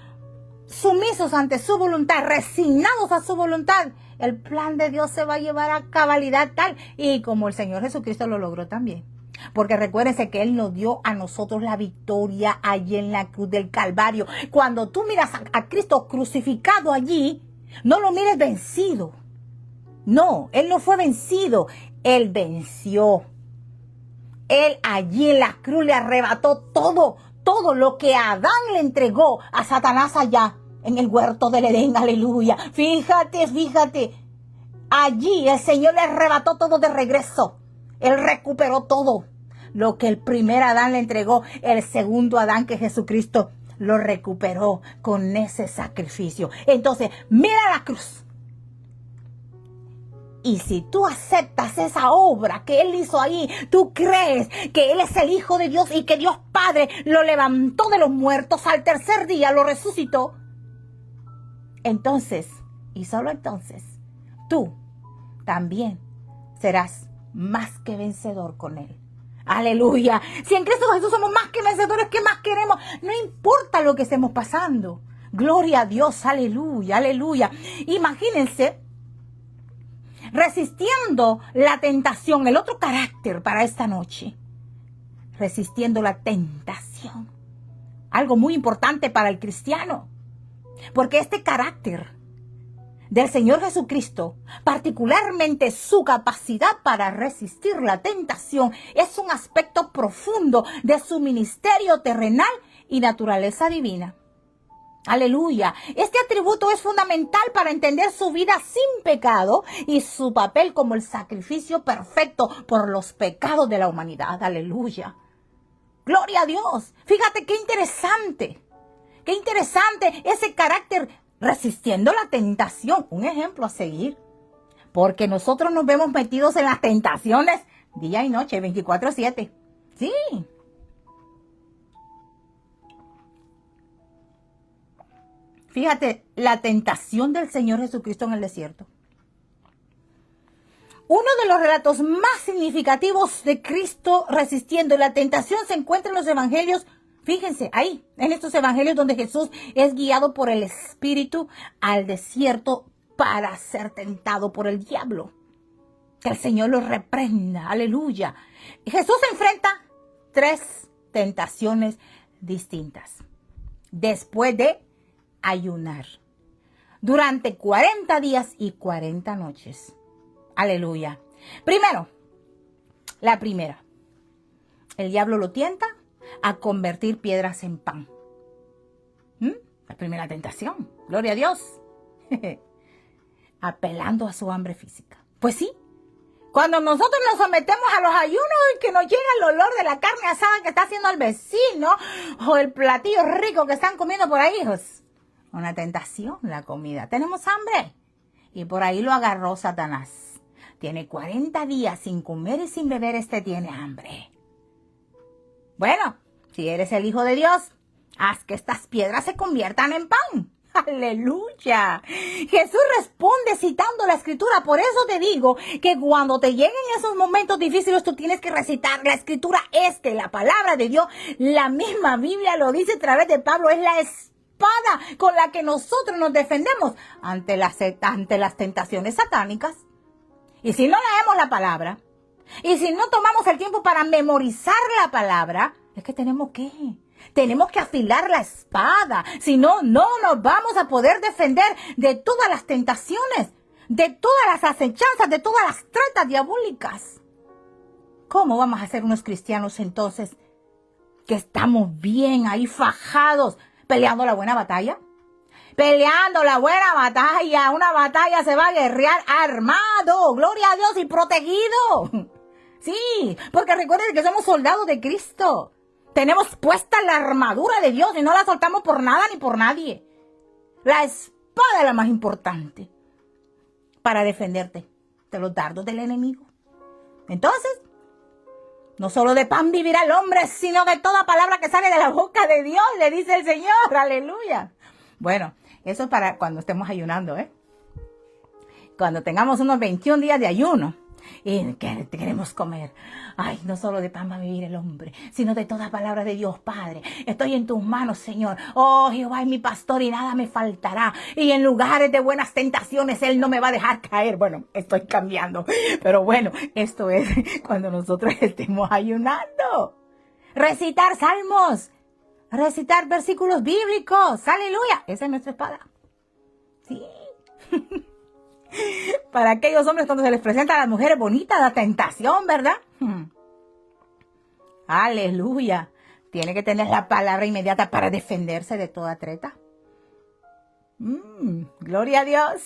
sumisos ante su voluntad, resignados a su voluntad, el plan de Dios se va a llevar a cabalidad tal y como el Señor Jesucristo lo logró también. Porque recuérdense que Él nos dio a nosotros la victoria allí en la cruz del Calvario. Cuando tú miras a Cristo crucificado allí, no lo mires vencido. No, Él no fue vencido, Él venció. Él allí en la cruz le arrebató todo lo que Adán le entregó a Satanás allá en el huerto del Edén. Aleluya. Fíjate. Allí el Señor le arrebató todo de regreso. Él recuperó todo. Lo que el primer Adán le entregó, el segundo Adán, que es Jesucristo, lo recuperó con ese sacrificio. Entonces, mira la cruz. Y si tú aceptas esa obra que Él hizo ahí, tú crees que Él es el Hijo de Dios y que Dios Padre lo levantó de los muertos, al tercer día lo resucitó. Entonces, y solo entonces, tú también serás más que vencedor con Él. Aleluya. Si en Cristo Jesús somos más que vencedores, ¿qué más queremos? No importa lo que estemos pasando. Gloria a Dios. Aleluya, aleluya. Imagínense resistiendo la tentación, el otro carácter para esta noche. Resistiendo la tentación. Algo muy importante para el cristiano. Porque este carácter del Señor Jesucristo, particularmente su capacidad para resistir la tentación, es un aspecto profundo de su ministerio terrenal y naturaleza divina. Aleluya. Este atributo es fundamental para entender su vida sin pecado y su papel como el sacrificio perfecto por los pecados de la humanidad. Aleluya. Gloria a Dios. Fíjate qué interesante. Qué interesante ese carácter resistiendo la tentación. Un ejemplo a seguir. Porque nosotros nos vemos metidos en las tentaciones día y noche, 24/7. Sí. Fíjate, la tentación del Señor Jesucristo en el desierto. Uno de los relatos más significativos de Cristo resistiendo la tentación se encuentra en los evangelios. Fíjense, ahí, en estos evangelios donde Jesús es guiado por el Espíritu al desierto para ser tentado por el diablo. Que el Señor lo reprenda, aleluya. Jesús enfrenta 3 tentaciones distintas. Después de ayunar durante 40 días y 40 noches. Aleluya. Primero, la primera. El diablo lo tienta a convertir piedras en pan. La primera tentación. Gloria a Dios. Apelando a su hambre física. Pues sí. Cuando nosotros nos sometemos a los ayunos y que nos llega el olor de la carne asada que está haciendo el vecino o el platillo rico que están comiendo por ahí, hijos. Una tentación la comida. Tenemos hambre. Y por ahí lo agarró Satanás. Tiene 40 días sin comer y sin beber. Tiene hambre. Bueno, si eres el Hijo de Dios, haz que estas piedras se conviertan en pan. ¡Aleluya! Jesús responde citando la Escritura. Por eso te digo que cuando te lleguen esos momentos difíciles, tú tienes que recitar la Escritura. La palabra de Dios, la misma Biblia lo dice a través de Pablo, es la espada con la que nosotros nos defendemos ante las tentaciones satánicas. Y si no leemos la palabra, y si no tomamos el tiempo para memorizar la palabra, es que tenemos que afilar la espada. Si no, no nos vamos a poder defender de todas las tentaciones, de todas las acechanzas, de todas las tretas diabólicas. ¿Cómo vamos a ser unos cristianos entonces que estamos bien ahí fajados, peleando la buena batalla? Peleando la buena batalla. Una batalla se va a guerrear armado. Gloria a Dios y protegido. Sí, porque recuerden que somos soldados de Cristo. Tenemos puesta la armadura de Dios y no la soltamos por nada ni por nadie. La espada es la más importante para defenderte de los dardos del enemigo. Entonces, no solo de pan vivirá el hombre, sino de toda palabra que sale de la boca de Dios, le dice el Señor. Aleluya. Bueno, eso es para cuando estemos ayunando, Cuando tengamos unos 21 días de ayuno y que queremos comer. Ay, no solo de pan va a vivir el hombre, sino de toda palabra de Dios, Padre. Estoy en tus manos, Señor. Oh, Jehová es mi pastor y nada me faltará. Y en lugares de buenas tentaciones, Él no me va a dejar caer. Bueno, estoy cambiando. Pero bueno, esto es cuando nosotros estemos ayunando. Recitar salmos. Recitar versículos bíblicos. Aleluya. Esa es nuestra espada. Sí. Para aquellos hombres cuando se les presenta a las mujeres bonitas, la tentación, ¿verdad? Aleluya. Tiene que tener la palabra inmediata para defenderse de toda treta. Gloria a Dios.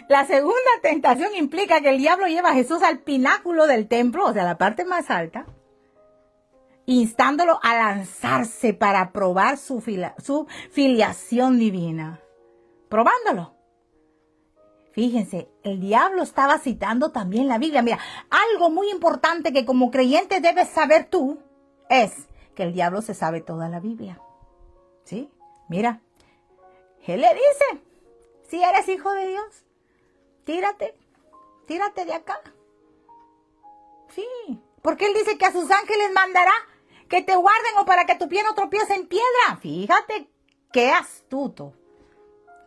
La segunda tentación implica que el diablo lleva a Jesús al pináculo del templo, o sea, la parte más alta, instándolo a lanzarse para probar su filiación divina. Probándolo. Fíjense, el diablo estaba citando también la Biblia. Mira, algo muy importante que como creyente debes saber tú es que el diablo se sabe toda la Biblia. ¿Sí? Mira, él le dice, si eres hijo de Dios, tírate de acá. Sí, porque él dice que a sus ángeles mandará que te guarden o para que tu pie no tropiece en piedra. Fíjate, qué astuto.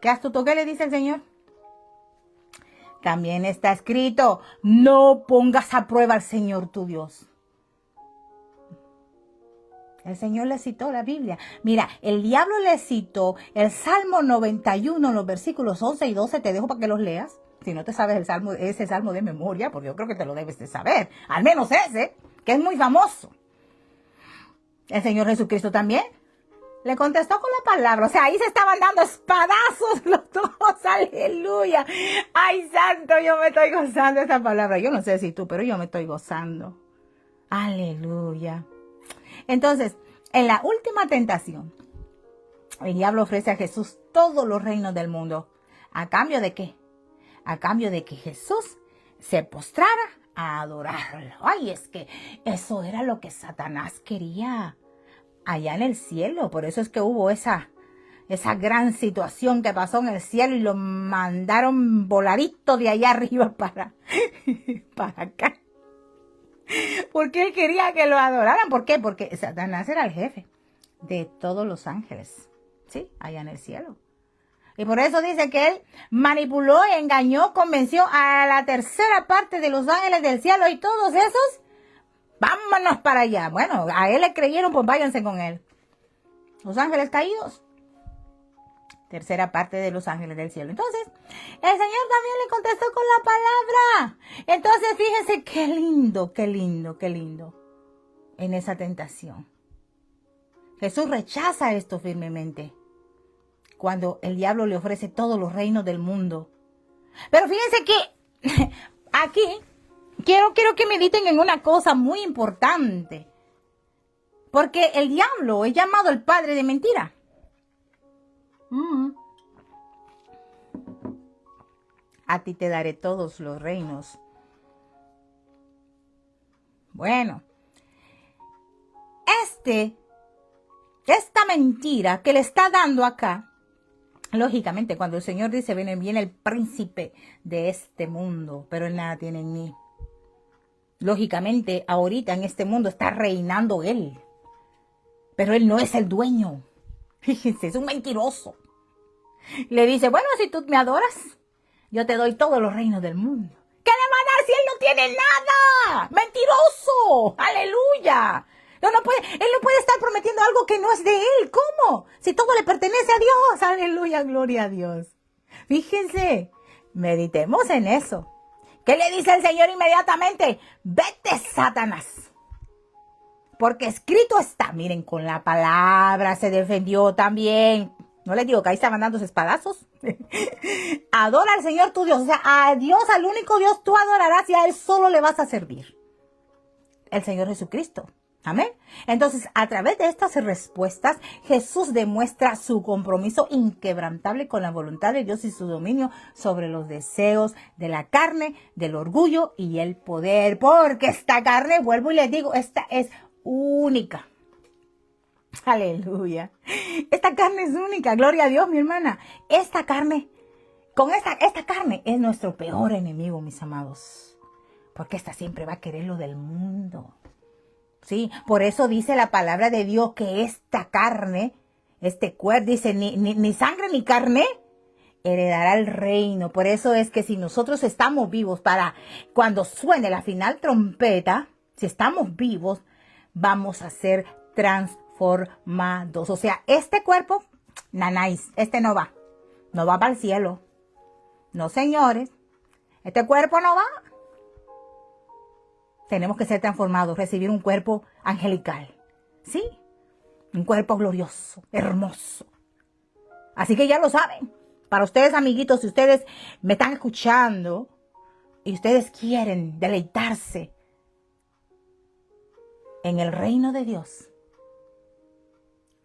¿Qué astuto? ¿Qué le dice el Señor? También está escrito, no pongas a prueba al Señor tu Dios. El Señor le citó la Biblia. Mira, el diablo le citó el Salmo 91, los versículos 11 y 12. Te dejo para que los leas. Si no te sabes ese salmo de memoria, porque yo creo que te lo debes de saber. Al menos ese, que es muy famoso. El Señor Jesucristo también le contestó con la palabra. O sea, ahí se estaban dando espadazos los dos. Aleluya. Ay, santo, yo me estoy gozando de esa palabra. Yo no sé si tú, pero yo me estoy gozando. Aleluya. Entonces, en la última tentación, el diablo ofrece a Jesús todos los reinos del mundo. ¿A cambio de qué? A cambio de que Jesús se postrara a adorarlo. Ay, es que eso era lo que Satanás quería allá en el cielo. Por eso es que hubo esa gran situación que pasó en el cielo y lo mandaron voladito de allá arriba para acá. Porque él quería que lo adoraran. ¿Por qué? Porque Satanás era el jefe de todos los ángeles, ¿sí? Allá en el cielo. Y por eso dice que él manipuló, engañó, convenció a la tercera parte de los ángeles del cielo y todos esos, vámonos para allá. Bueno, a él le creyeron, pues váyanse con él. Los ángeles caídos. Tercera parte de los ángeles del cielo. Entonces, el Señor también le contestó con la palabra. Entonces, fíjense qué lindo, qué lindo, qué lindo en esa tentación. Jesús rechaza esto firmemente cuando el diablo le ofrece todos los reinos del mundo. Pero fíjense que aquí quiero que mediten en una cosa muy importante. Porque el diablo es llamado el padre de mentira. A ti te daré todos los reinos. Bueno, esta mentira que le está dando acá, lógicamente cuando el Señor dice, viene el príncipe de este mundo, pero él nada tiene en mí. Lógicamente, ahorita en este mundo está reinando él, pero él no es el dueño. Fíjense, es un mentiroso. Le dice, bueno, si tú me adoras, yo te doy todos los reinos del mundo. ¿Qué le va a dar si él no tiene nada? ¡Mentiroso! ¡Aleluya! Él no puede estar prometiendo algo que no es de él. ¿Cómo? Si todo le pertenece a Dios. ¡Aleluya! ¡Gloria a Dios! Fíjense, meditemos en eso. ¿Qué le dice el Señor inmediatamente? Vete, Satanás. Porque escrito está. Miren, con la palabra se defendió también. No les digo que ahí estaban dándose espadazos. Adora al Señor tu Dios. O sea, a Dios, al único Dios, tú adorarás y a Él solo le vas a servir. El Señor Jesucristo. Amén. Entonces, a través de estas respuestas, Jesús demuestra su compromiso inquebrantable con la voluntad de Dios y su dominio sobre los deseos de la carne, del orgullo y el poder. Porque esta carne, vuelvo y les digo, esta es única. Aleluya. Esta carne es única. Gloria a Dios, mi hermana. Esta carne es nuestro peor enemigo, mis amados. Porque esta siempre va a querer lo del mundo. Sí, por eso dice la palabra de Dios que esta carne, este cuerpo, dice, ni sangre ni carne heredará el reino. Por eso es que si nosotros estamos vivos para cuando suene la final trompeta, si estamos vivos, vamos a ser transformados. O sea, este cuerpo, nanáis, no va para el cielo. No, señores, este cuerpo no va. Tenemos que ser transformados, recibir un cuerpo angelical. ¿Sí? Un cuerpo glorioso, hermoso. Así que ya lo saben. Para ustedes, amiguitos, si ustedes me están escuchando y ustedes quieren deleitarse en el reino de Dios,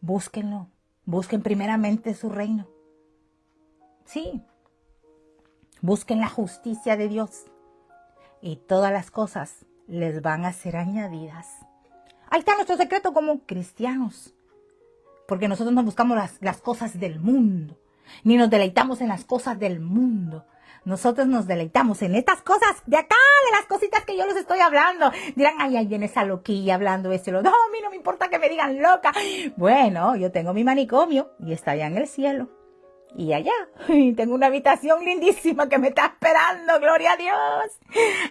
búsquenlo. Busquen primeramente su reino. Sí. Busquen la justicia de Dios. Y todas las cosas les van a ser añadidas. Ahí está nuestro secreto como cristianos. Porque nosotros no buscamos las cosas del mundo. Ni nos deleitamos en las cosas del mundo. Nosotros nos deleitamos en estas cosas de acá, de las cositas que yo les estoy hablando. Dirán, ay, ahí viene esa loquilla hablando esto. No, a mí no me importa que me digan loca. Bueno, yo tengo mi manicomio y está allá en el cielo. Y allá tengo una habitación lindísima que me está esperando. ¡Gloria a Dios!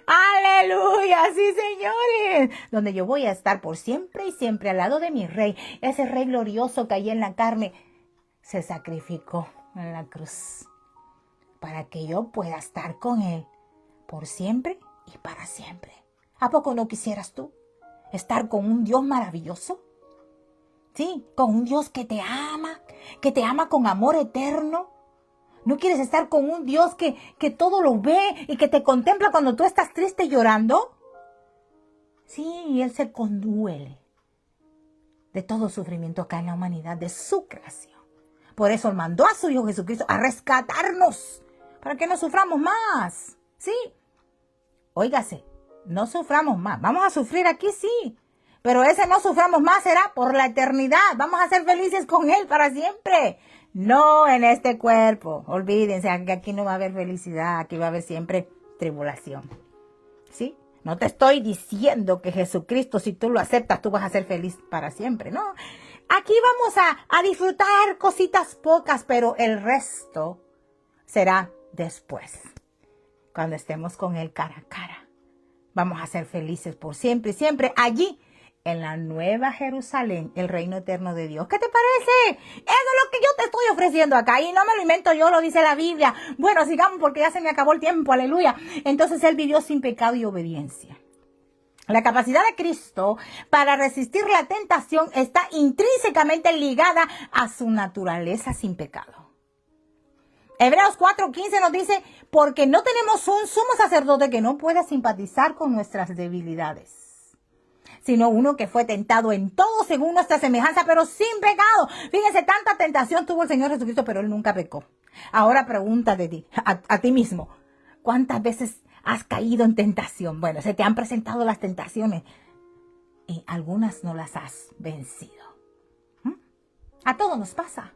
¡Aleluya! Aleluya, sí, señores. Donde yo voy a estar por siempre y siempre al lado de mi rey. Ese rey glorioso que allí en la carne se sacrificó en la cruz para que yo pueda estar con él por siempre y para siempre. ¿A poco no quisieras tú estar con un Dios maravilloso? Sí, con un Dios que te ama con amor eterno. ¿No quieres estar con un Dios que todo lo ve y que te contempla cuando tú estás triste y llorando? Sí, Él se conduele de todo sufrimiento acá en la humanidad, de su creación. Por eso Él mandó a su Hijo Jesucristo a rescatarnos, para que no suframos más. Sí, óigase, no suframos más. Vamos a sufrir aquí, sí. Pero ese no suframos más será por la eternidad. Vamos a ser felices con Él para siempre. No en este cuerpo. Olvídense que aquí no va a haber felicidad. Aquí va a haber siempre tribulación. ¿Sí? No te estoy diciendo que Jesucristo, si tú lo aceptas, tú vas a ser feliz para siempre. No. Aquí vamos a disfrutar cositas pocas, pero el resto será después. Cuando estemos con Él cara a cara. Vamos a ser felices por siempre y siempre allí. En la nueva Jerusalén, el reino eterno de Dios. ¿Qué te parece? Eso es lo que yo te estoy ofreciendo acá. Y no me lo invento yo, lo dice la Biblia. Bueno, sigamos porque ya se me acabó el tiempo. Aleluya. Entonces Él vivió sin pecado y obediencia. La capacidad de Cristo para resistir la tentación está intrínsecamente ligada a su naturaleza sin pecado. Hebreos 4:15 nos dice, porque no tenemos un sumo sacerdote que no pueda simpatizar con nuestras debilidades, sino uno que fue tentado en todo según nuestra semejanza, pero sin pecado. Fíjense, tanta tentación tuvo el Señor Jesucristo, pero Él nunca pecó. Ahora pregúntate a ti mismo, ¿cuántas veces has caído en tentación? Bueno, se te han presentado las tentaciones y algunas no las has vencido. A todos nos pasa,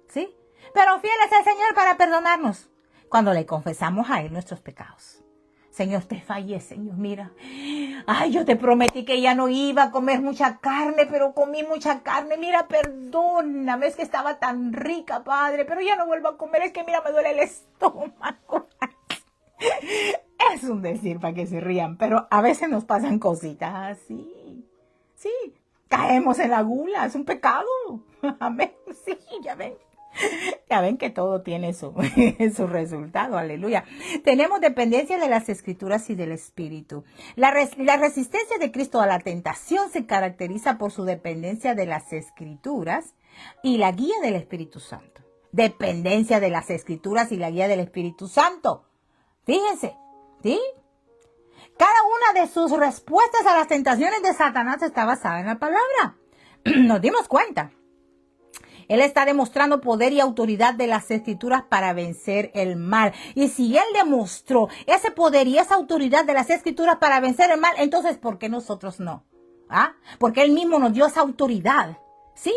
¿sí? Pero fiel es el Señor para perdonarnos cuando le confesamos a Él nuestros pecados. Señor, te fallé, Señor, mira. Ay, yo te prometí que ya no iba a comer mucha carne, pero comí mucha carne. Mira, perdóname, es que estaba tan rica, Padre, pero ya no vuelvo a comer, es que mira, me duele el estómago. Es un decir para que se rían, pero a veces nos pasan cositas así. Sí, caemos en la gula, es un pecado. Amén, sí, ya ven. Ya ven que todo tiene su resultado, aleluya. Tenemos dependencia de las Escrituras y del Espíritu. La resistencia de Cristo a la tentación se caracteriza por su dependencia de las Escrituras y la guía del Espíritu Santo. Dependencia de las Escrituras y la guía del Espíritu Santo. Fíjense, ¿sí? Cada una de sus respuestas a las tentaciones de Satanás está basada en la palabra. Nos dimos cuenta. Él está demostrando poder y autoridad de las Escrituras para vencer el mal. Y si Él demostró ese poder y esa autoridad de las Escrituras para vencer el mal, entonces ¿por qué nosotros no? ¿Ah? Porque Él mismo nos dio esa autoridad. Sí.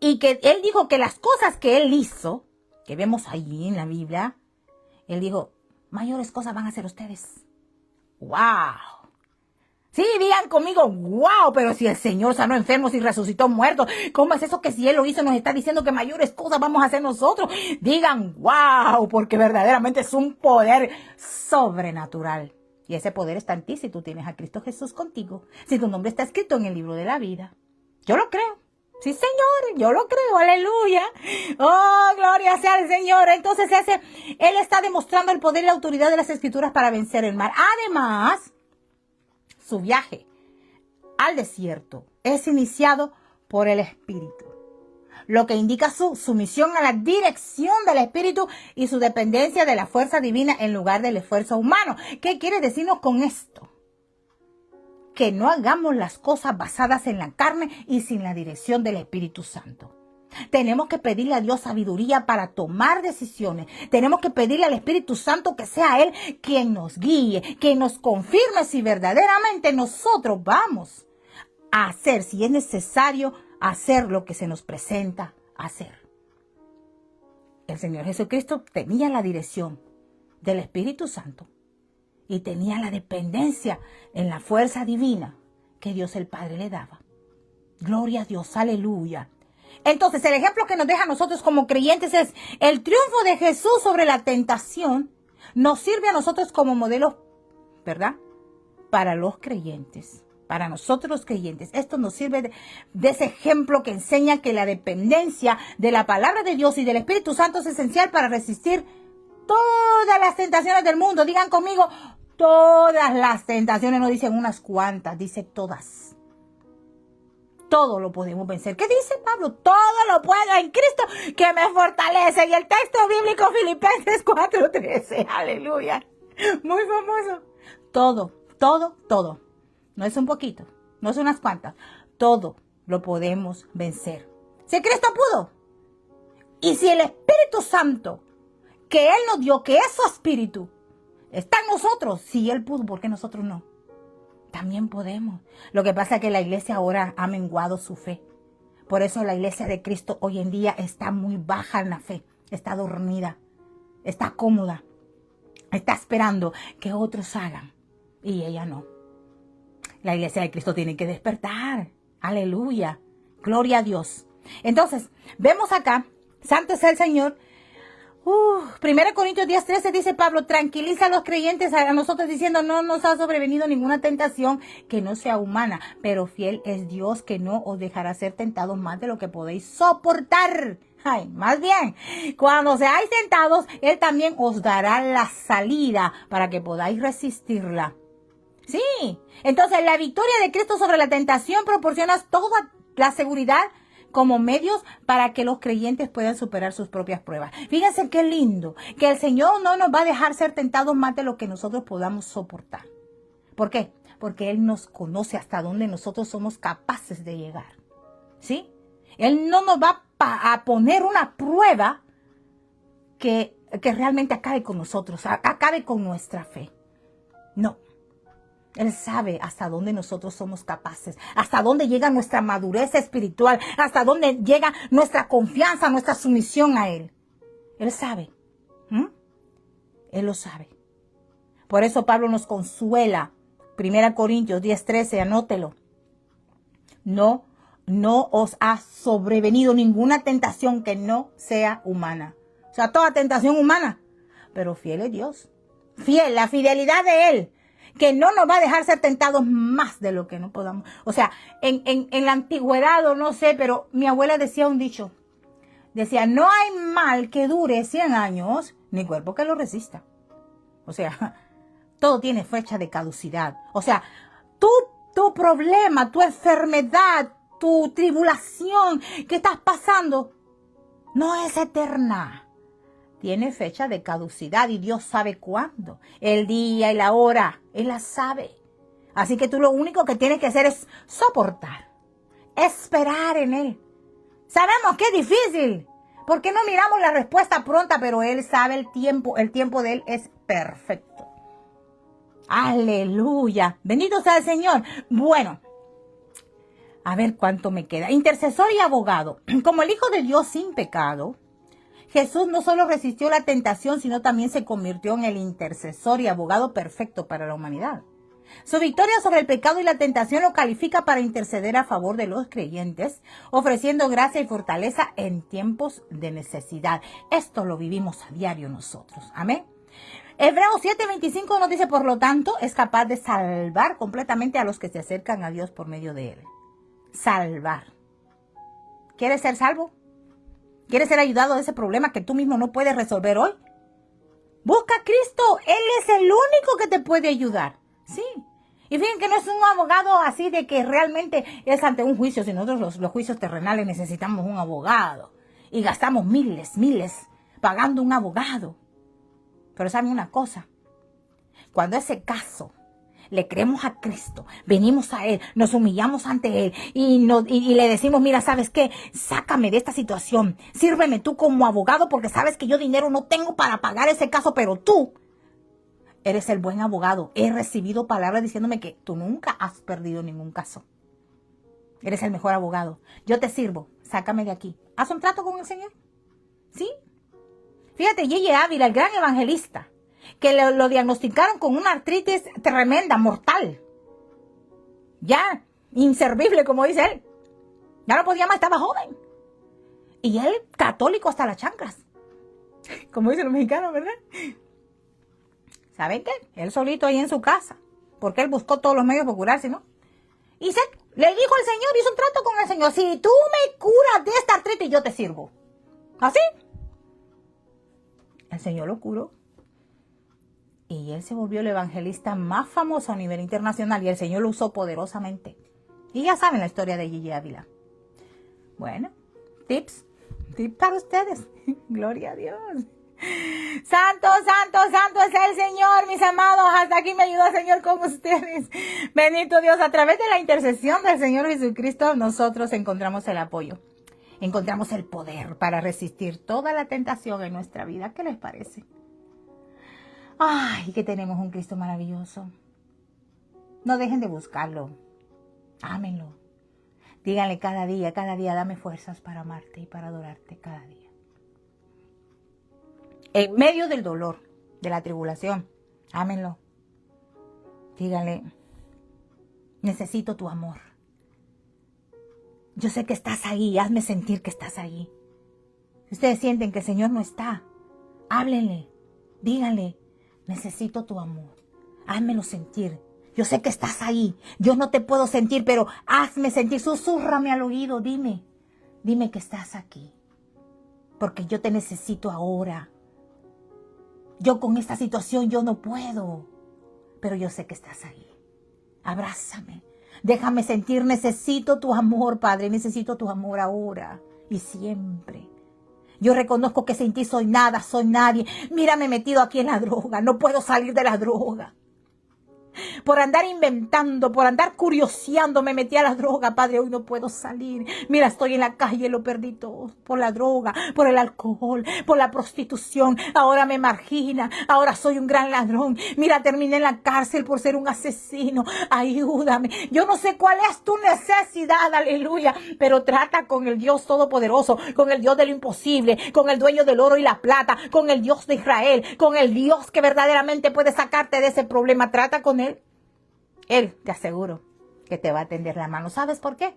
Y que Él dijo que las cosas que Él hizo, que vemos ahí en la Biblia, Él dijo, mayores cosas van a hacer ustedes. ¡Wow! Sí, digan conmigo, wow, pero si el Señor sanó enfermos y resucitó muertos, ¿cómo es eso que si Él lo hizo nos está diciendo que mayores cosas vamos a hacer nosotros? Digan, wow, porque verdaderamente es un poder sobrenatural. Y ese poder está en ti si tú tienes a Cristo Jesús contigo, si tu nombre está escrito en el libro de la vida. Yo lo creo. Sí, Señor, yo lo creo, aleluya. Oh, gloria sea al Señor. Entonces Él está demostrando el poder y la autoridad de las Escrituras para vencer el mal. Además, su viaje al desierto es iniciado por el Espíritu, lo que indica su sumisión a la dirección del Espíritu y su dependencia de la fuerza divina en lugar del esfuerzo humano. ¿Qué quiere decirnos con esto? Que no hagamos las cosas basadas en la carne y sin la dirección del Espíritu Santo. Tenemos que pedirle a Dios sabiduría para tomar decisiones. Tenemos que pedirle al Espíritu Santo que sea Él quien nos guíe, quien nos confirme si verdaderamente nosotros vamos a hacer, si es necesario, hacer lo que se nos presenta hacer. El Señor Jesucristo tenía la dirección del Espíritu Santo y tenía la dependencia en la fuerza divina que Dios el Padre le daba. Gloria a Dios, aleluya. Entonces, el ejemplo que nos deja a nosotros como creyentes es el triunfo de Jesús sobre la tentación. Nos sirve a nosotros como modelo, ¿verdad? para los creyentes. Para nosotros los creyentes, esto nos sirve de ese ejemplo que enseña que la dependencia de la palabra de Dios y del Espíritu Santo es esencial para resistir todas las tentaciones del mundo. Digan conmigo, todas las tentaciones, no dicen unas cuantas, dice todas. Todo lo podemos vencer. ¿Qué dice Pablo? Todo lo puedo en Cristo que me fortalece. Y el texto bíblico Filipenses 4:13. Aleluya. Muy famoso. Todo, todo, todo. No es un poquito, no es unas cuantas. Todo lo podemos vencer. Si Cristo pudo. Y si el Espíritu Santo que Él nos dio, que es su Espíritu, está en nosotros. Si Él pudo, ¿por qué nosotros no? También podemos. Lo que pasa es que la iglesia ahora ha menguado su fe. Por eso la iglesia de Cristo hoy en día está muy baja en la fe. Está dormida. Está cómoda. Está esperando que otros hagan. Y ella no. La iglesia de Cristo tiene que despertar. Aleluya. Gloria a Dios. Entonces, vemos acá, santo es el Señor. 1 Corintios 10:13 dice Pablo, tranquiliza a los creyentes, a nosotros diciendo, no nos ha sobrevenido ninguna tentación que no sea humana, pero fiel es Dios que no os dejará ser tentados más de lo que podéis soportar. Ay, más bien, cuando seáis tentados, Él también os dará la salida para que podáis resistirla. Sí, entonces la victoria de Cristo sobre la tentación proporciona toda la seguridad como medios para que los creyentes puedan superar sus propias pruebas. Fíjense qué lindo, que el Señor no nos va a dejar ser tentados más de lo que nosotros podamos soportar. ¿Por qué? Porque Él nos conoce hasta dónde nosotros somos capaces de llegar. ¿Sí? Él no nos va a poner una prueba que realmente acabe con nosotros, acabe con nuestra fe. No. Él sabe hasta dónde nosotros somos capaces, hasta dónde llega nuestra madurez espiritual, hasta dónde llega nuestra confianza, nuestra sumisión a Él. Él sabe. Él lo sabe. Por eso Pablo nos consuela. 1 Corintios 10:13, anótelo. No os ha sobrevenido ninguna tentación que no sea humana. O sea, toda tentación humana. Pero fiel es Dios. Fiel, la fidelidad de Él. Que no nos va a dejar ser tentados más de lo que no podamos. O sea, en la antigüedad, o no sé, pero mi abuela decía un dicho. Decía, no hay mal que dure 100 años, ni cuerpo que lo resista. O sea, todo tiene fecha de caducidad. O sea, tu problema, tu enfermedad, tu tribulación que estás pasando, no es eterna. Tiene fecha de caducidad y Dios sabe cuándo. El día y la hora, Él la sabe. Así que tú lo único que tienes que hacer es soportar. Esperar en Él. Sabemos que es difícil. Porque no miramos la respuesta pronta, pero Él sabe el tiempo. El tiempo de Él es perfecto. Aleluya. Bendito sea el Señor. Bueno. A ver cuánto me queda. Intercesor y abogado. Como el Hijo de Dios sin pecado, Jesús no solo resistió la tentación, sino también se convirtió en el intercesor y abogado perfecto para la humanidad. Su victoria sobre el pecado y la tentación lo califica para interceder a favor de los creyentes, ofreciendo gracia y fortaleza en tiempos de necesidad. Esto lo vivimos a diario nosotros. Amén. Hebreos 7:25 nos dice, por lo tanto, es capaz de salvar completamente a los que se acercan a Dios por medio de Él. Salvar. ¿Quieres ser salvo? ¿Quieres ser ayudado de ese problema que tú mismo no puedes resolver hoy? Busca a Cristo. Él es el único que te puede ayudar. Sí. Y fíjense que no es un abogado así de que realmente es ante un juicio. Si nosotros los juicios terrenales necesitamos un abogado. Y gastamos miles pagando un abogado. Pero ¿saben una cosa? Cuando ese caso le creemos a Cristo, venimos a Él, nos humillamos ante Él y le decimos, mira, ¿sabes qué? Sácame de esta situación, sírveme tú como abogado porque sabes que yo dinero no tengo para pagar ese caso, pero tú eres el buen abogado. He recibido palabras diciéndome que tú nunca has perdido ningún caso. Eres el mejor abogado. Yo te sirvo, sácame de aquí. ¿Haz un trato con el Señor? ¿Sí? Fíjate, J.J. Ávila, el gran evangelista, que lo diagnosticaron con una artritis tremenda, mortal. Ya, inservible, como dice él. Ya no podía más, estaba joven. Y él, católico hasta las chanclas. Como dicen los mexicanos, ¿verdad? ¿Saben qué? Él solito ahí en su casa. porque él buscó todos los medios para curarse, ¿no? Y le dijo al Señor, hizo un trato con el Señor, si tú me curas de esta artritis, yo te sirvo. ¿Así? El Señor lo curó. Y él se volvió el evangelista más famoso a nivel internacional y el Señor lo usó poderosamente. Y ya saben la historia de Gigi Ávila. Bueno, tips para ustedes. Gloria a Dios. Santo, santo, santo es el Señor, mis amados. Hasta aquí me ayuda el Señor con ustedes. Bendito Dios, a través de la intercesión del Señor Jesucristo, nosotros encontramos el apoyo. Encontramos el poder para resistir toda la tentación en nuestra vida. ¿Qué les parece? Ay, que tenemos un Cristo maravilloso. No dejen de buscarlo. Ámenlo. Díganle cada día, dame fuerzas para amarte y para adorarte cada día. En medio del dolor, de la tribulación, ámenlo. Díganle, necesito tu amor. Yo sé que estás ahí, hazme sentir que estás ahí. Si ustedes sienten que el Señor no está, háblenle, díganle, necesito tu amor, házmelo sentir. Yo sé que estás ahí, yo no te puedo sentir, pero hazme sentir, susúrrame al oído, dime que estás aquí, porque yo te necesito ahora. Yo con esta situación yo no puedo, pero yo sé que estás ahí. Abrázame, déjame sentir, necesito tu amor, Padre, necesito tu amor ahora y siempre. Yo reconozco que sin ti soy nada, soy nadie. Mírame metido aquí en la droga, no puedo salir de la droga. Por andar inventando, por andar curioseando, me metí a la droga, Padre, hoy no puedo salir. Mira, estoy en la calle, lo perdí todo, por la droga, por el alcohol, por la prostitución. Ahora me margina, ahora soy un gran ladrón. Mira, terminé en la cárcel por ser un asesino. Ayúdame. Yo no sé cuál es tu necesidad, aleluya, pero trata con el Dios Todopoderoso, con el Dios de lo imposible, con el dueño del oro y la plata, con el Dios de Israel, con el Dios que verdaderamente puede sacarte de ese problema. Trata con Él. Él, te aseguro, que te va a tender la mano. ¿Sabes por qué?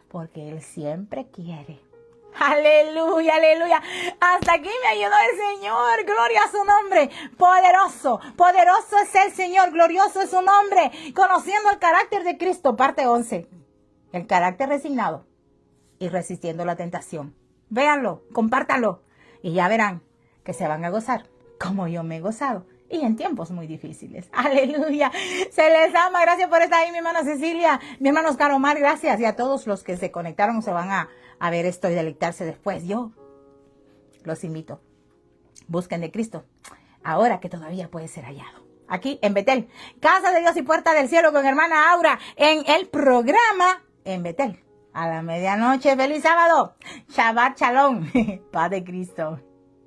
Porque Él siempre quiere. Aleluya, aleluya. Hasta aquí me ayudó el Señor. Gloria a su nombre. Poderoso, poderoso es el Señor. Glorioso es su nombre. Conociendo el carácter de Cristo, parte 11. El carácter resignado y resistiendo la tentación. Véanlo, compártanlo y ya verán que se van a gozar como yo me he gozado. Y en tiempos muy difíciles. Aleluya. Se les ama. Gracias por estar ahí, mi hermana Cecilia. Mi hermano Oscar Omar, gracias. Y a todos los que se conectaron se van a ver esto y deleitarse después. Yo los invito. Busquen de Cristo. Ahora que todavía puede ser hallado. Aquí en Betel. Casa de Dios y Puerta del Cielo con hermana Aura. En el programa en Betel. A la medianoche. ¡Feliz sábado! Shabbat Shalom. Paz de Cristo.